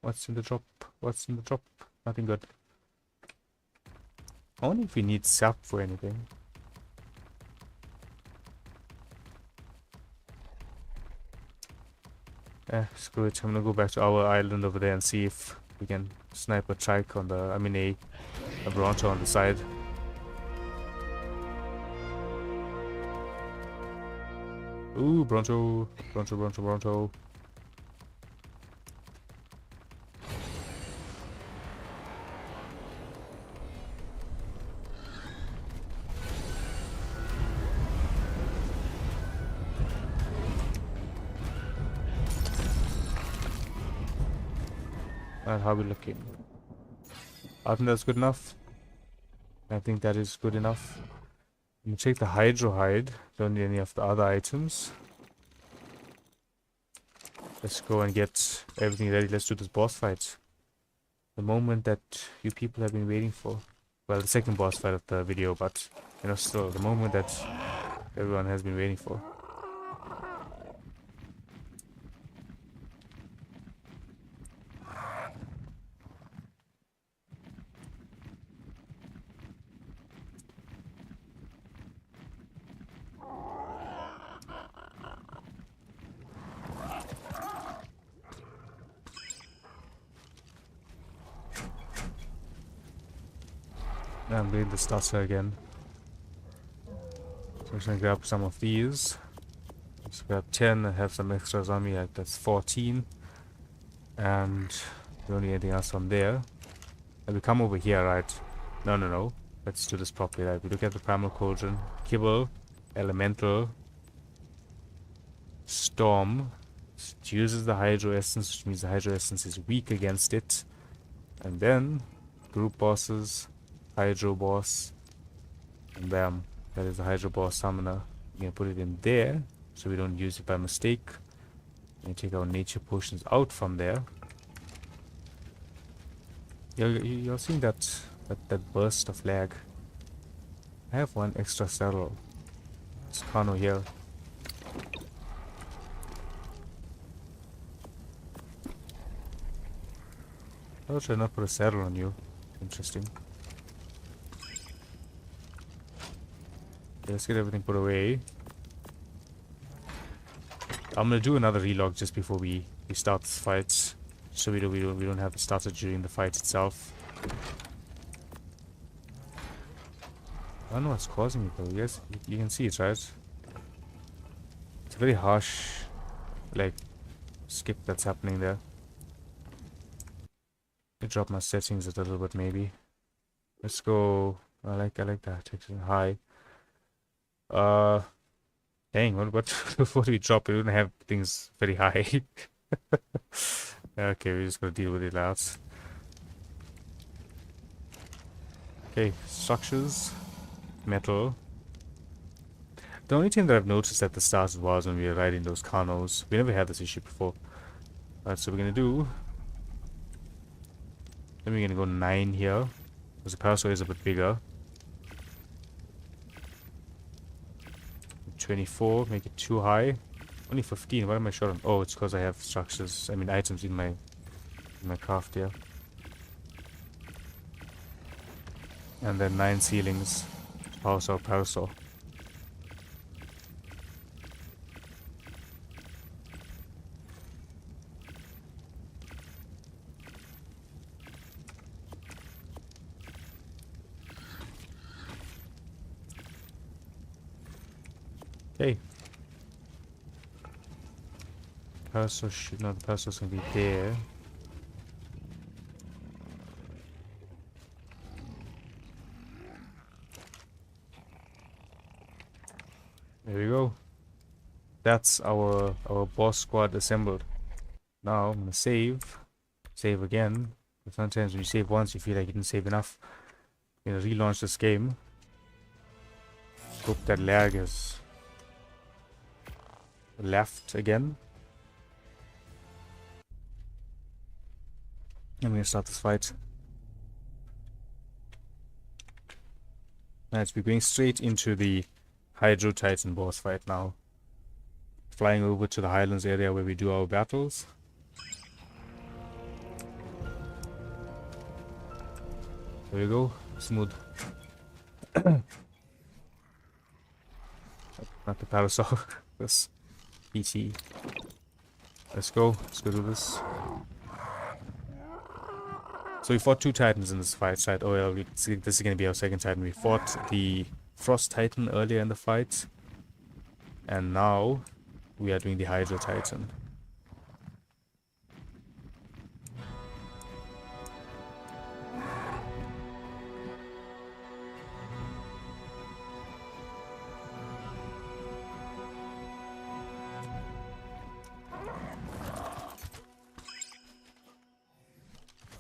[SPEAKER 1] What's in the drop? What's in the drop? Nothing good. Only if we need sap for anything. Screw it. I'm gonna go back to our island over there and see if we can snipe a trike on the, I mean a Bronto on the side. Ooh, Bronto. Bronto. And how we looking? I think that's good enough. I think that is good enough. I'm gonna check the Hydro hide. Don't need any of the other items. Let's go and get everything ready. Let's do this boss fight. The moment that you people have been waiting for. Well, the second boss fight of the video, but you know, still the moment that everyone has been waiting for. I'm doing the starter again. So I'm just gonna grab some of these. Let's grab 10 and have some extras on me, like that's 14. And don't need anything else from there. And we come over here, right? No. Let's do this properly, right? We look at the Primal Cauldron, Kibble, Elemental, Storm. It uses the Hydro Essence, which means the Hydro Essence is weak against it. And then, group bosses, Hydro boss, and bam, that is the Hydro boss summoner. We're gonna put it in there so we don't use it by mistake. We're gonna take our nature potions out from there. You're seeing that burst of lag. I have one extra saddle. It's Kano here. How should I not put a saddle on you? Interesting. Let's get everything put away. I'm gonna do another relog just before we start this fight, so we don't have to start it during the fight itself. I don't know what's causing it though. Yes, you can see it, right? It's a very harsh, like, skip that's happening there. I drop my settings a little bit, maybe. Let's go. I like that. High. Dang. What? What do we drop? We don't have things very high. Okay, we're just gonna deal with it last. Okay, structures, metal. The only thing that I've noticed at the start was when we were riding those Carnos. We never had this issue before. Alright, so we're gonna do. Then we're gonna go 9 here, because the parasol is a bit bigger. 24, make it too high. Only 15. What am I short on? Oh, it's because I have structures. I mean items in my craft here. And then 9 ceilings. Parasol. Okay. Parasol should not. The parasol's gonna be there. There we go. That's our boss squad assembled. Now I'm gonna save. Save again. But sometimes when you save once, you feel like you didn't save enough. I'm gonna relaunch this game. Hope that lag is left again. I'm gonna start this fight. Let's be going straight into the Hydro Titan boss fight now. Flying over to the Highlands area where we do our battles. There we go. Smooth. Not the parasol. This PT. Let's go. Let's go do this. So we fought 2 titans in this fight, right? Oh yeah, this is gonna be our second titan. We fought the Frost Titan earlier in the fight. And now we are doing the Hydro Titan.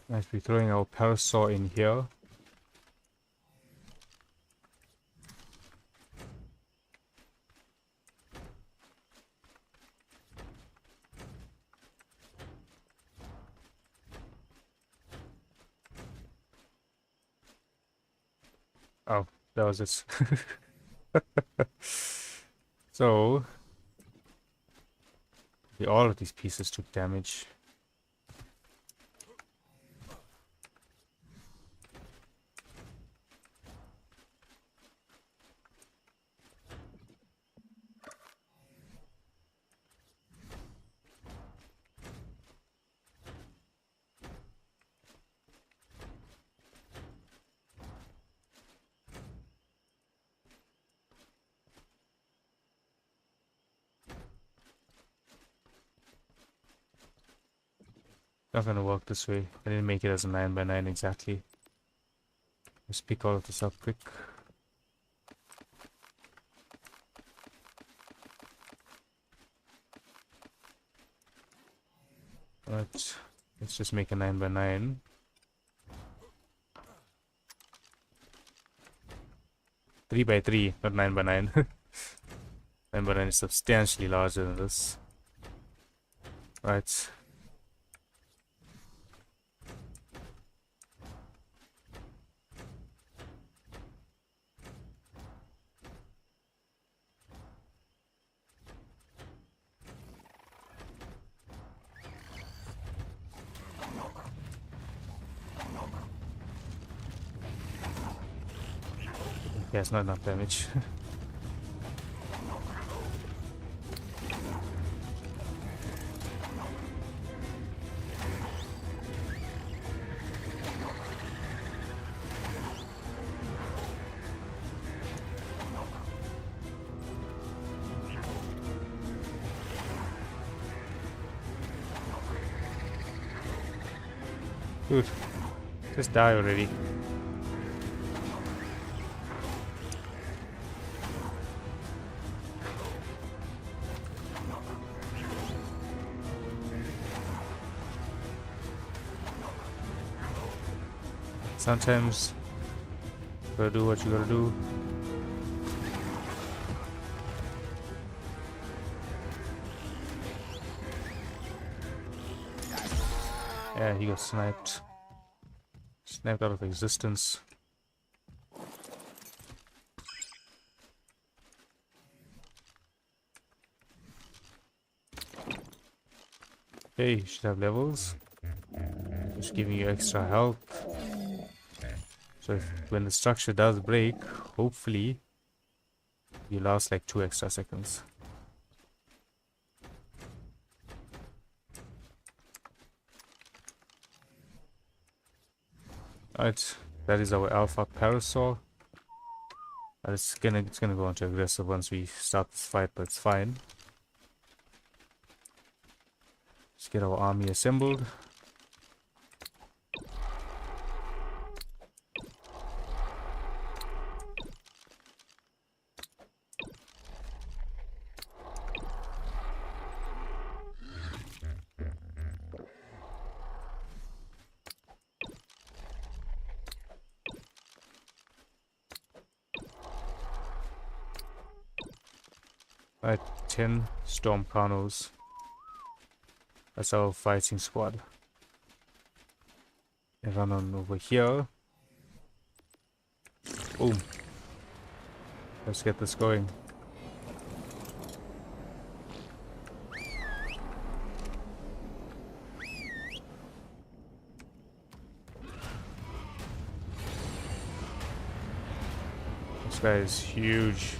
[SPEAKER 1] Nice, we're throwing our parasol in here. Oh, that was it. So, all of these pieces took damage. Not gonna work this way. I didn't make it as a 9x9 exactly. Let's pick all of this up quick. Alright, let's just make a 9x9. Three by 3, not 9x9. 9x9 is substantially larger than this. Right. Yeah, it's not enough damage. Dude, just die already. Sometimes you gotta do what you gotta do. Yeah, he got sniped. Sniped out of existence. Okay, you should have levels. Just giving you extra health. So when the structure does break, hopefully you last like 2 extra seconds. Alright, that is our alpha parasaur. It's gonna go into aggressive once we start this fight, but it's fine. Let's get our army assembled. Alright, 10 Storm Carnos. That's our fighting squad. And run on over here. Boom. Let's get this going. This guy is huge.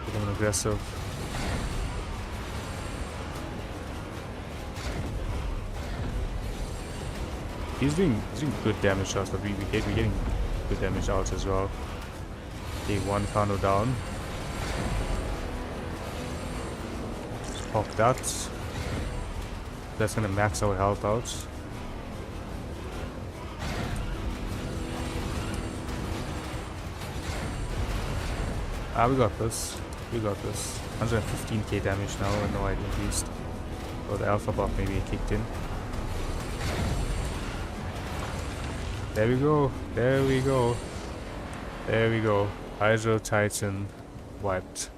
[SPEAKER 1] Becoming aggressive. He's doing good damage to us, but we're getting good damage out as well. Okay, 1 Kano down. Pop that. That's gonna max our health out. Ah, we got this. We got this. 115k damage now, and no idea increased. Or the alpha buff maybe kicked in. There we go. There we go. There we go. Hydro Titan wiped.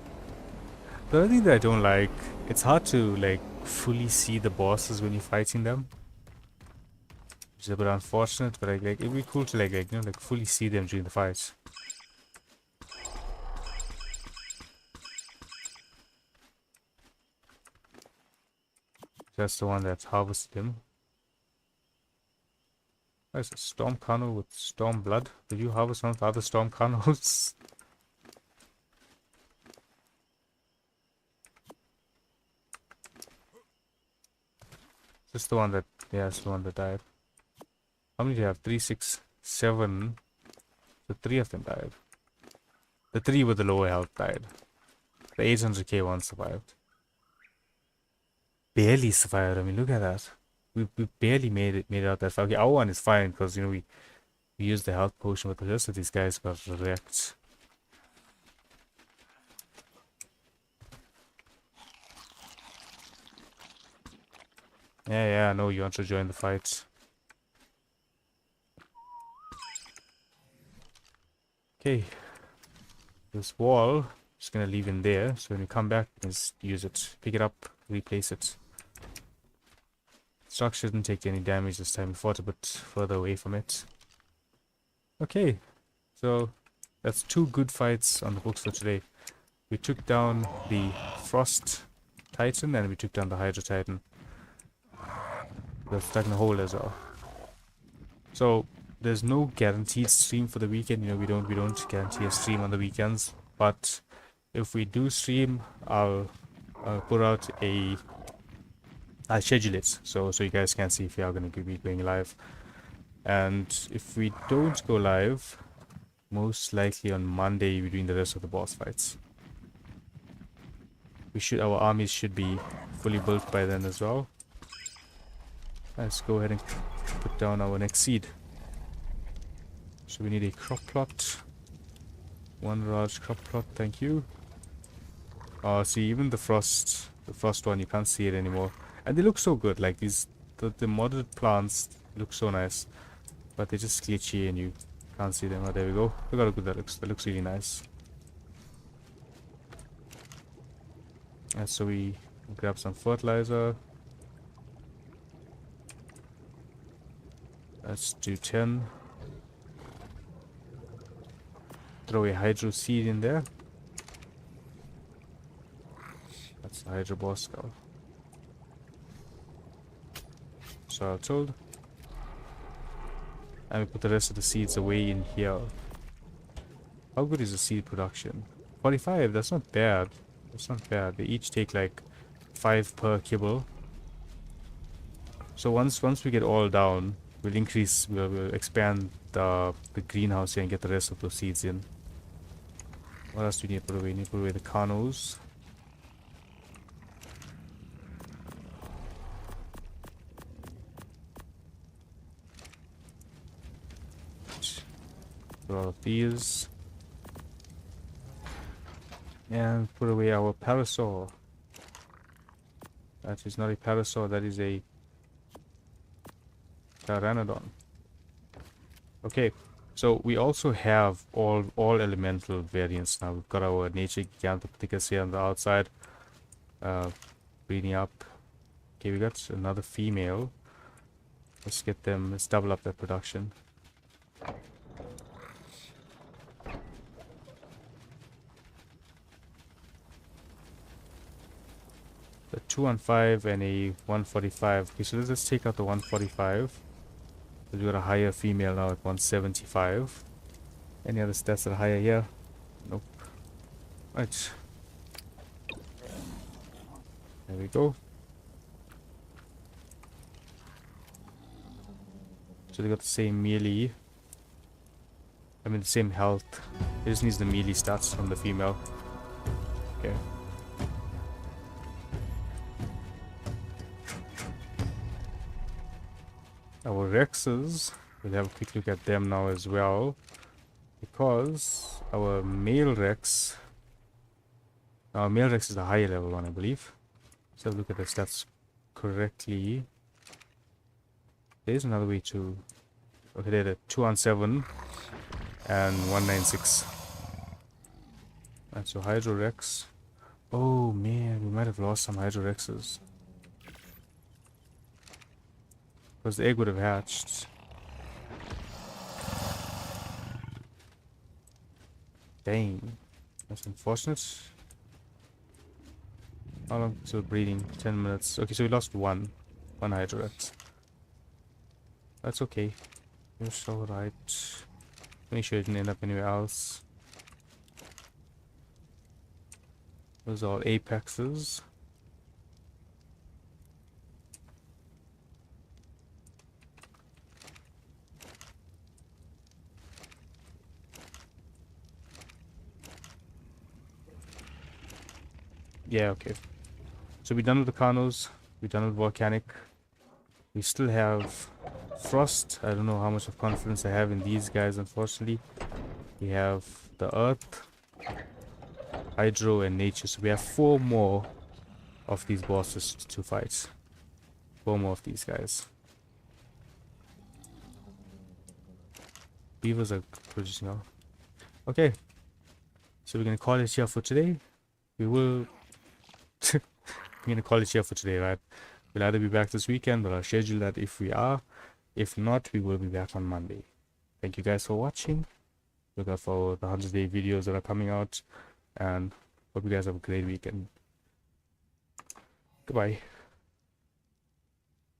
[SPEAKER 1] The other thing that I don't like, it's hard to like fully see the bosses when you're fighting them. Which is a bit unfortunate, but like it'd be cool to like fully see them during the fight. That's the one that harvested him. There's a Storm Kano with Storm Blood. Did you harvest one of the other Storm Kanos? This is the one that, yeah, it's the one that died. How many do you have? 3, 6, 7. The 3 of them died. The 3 with the lower health died. The 800k one survived. Barely survived. I mean, look at that. We barely made it out that far. Okay, our one is fine because, you know, we used the health potion, but the rest of these guys got wrecked. Yeah, I know you want to join the fight. Okay. This wall, just gonna leave in there, so when we come back, just use it. Pick it up, replace it. Structure didn't take any damage this time. We fought a bit further away from it. Okay, so that's 2 good fights on the books for today. We took down the Frost Titan and we took down the Hydra Titan. They're stuck in a hole as well. So there's no guaranteed stream for the weekend. You know, we don't guarantee a stream on the weekends. But if we do stream, I'll put out a. I'll schedule it so you guys can see if we are going to be going live. And if we don't go live, most likely on Monday we're doing the rest of the boss fights. Our armies should be fully built by then as well. Let's go ahead and put down our next seed. So we need a crop plot. One large crop plot, thank you. See, even the frost one, you can't see it anymore. And they look so good, like the modded plants look so nice. But they're just glitchy and you can't see them. Oh, there we go. Look how good that looks. That looks really nice. And so we grab some fertilizer. Let's do 10. Throw a hydro seed in there. That's the hydro boss skull. So I told. And we put the rest of the seeds away in here. How good is the seed production? 45, that's not bad. That's not bad. They each take like 5 per kibble. So once we get all down, we'll expand the greenhouse here and get the rest of those seeds in. What else do we need to put away? We need to put away the carnos. Put all of these. And put away our parasaur. That is not a parasaur, that is a pteranodon. Okay, so we also have all elemental variants now. We've got our nature gigantopithecus here on the outside, breeding up. Okay, we got another female. Let's get them. Let's double up their production. The 215 and a 145. Okay, so let's take out the 145. We got a higher female now at 175. Any other stats that are higher here? Nope. Right. There we go. So they got the same melee. I mean the same health. It just needs the melee stats from the female. Okay. Our Rexes, we'll have a quick look at them now as well, because our male Rex is the higher level one, I believe. Let's have a look at the stats correctly. There's another way to, okay, they're the 217 and 196. And so Hydro Rex. Oh man, we might have lost some Hydro Rexes. Because the egg would have hatched. Dang. That's unfortunate. How long till breeding? 10 minutes. Okay, so we lost one Hydrorex. That's okay. It's alright. Make sure it didn't end up anywhere else. Those are all apexes. Yeah, okay. So we're done with the Carnos. We're done with Volcanic. We still have Frost. I don't know how much of confidence I have in these guys, unfortunately. We have the Earth, Hydro, and Nature. So we have 4 more of these bosses to fight. 4 more of these guys. Beavers are producing now. Okay. So we're going to call it here for today. We will... I'm going to call it here for today, right? We'll either be back this weekend, but I'll schedule that if we are. If not, we will be back on Monday. Thank you guys for watching. Look out for the 100-day videos that are coming out. And hope you guys have a great weekend. Goodbye.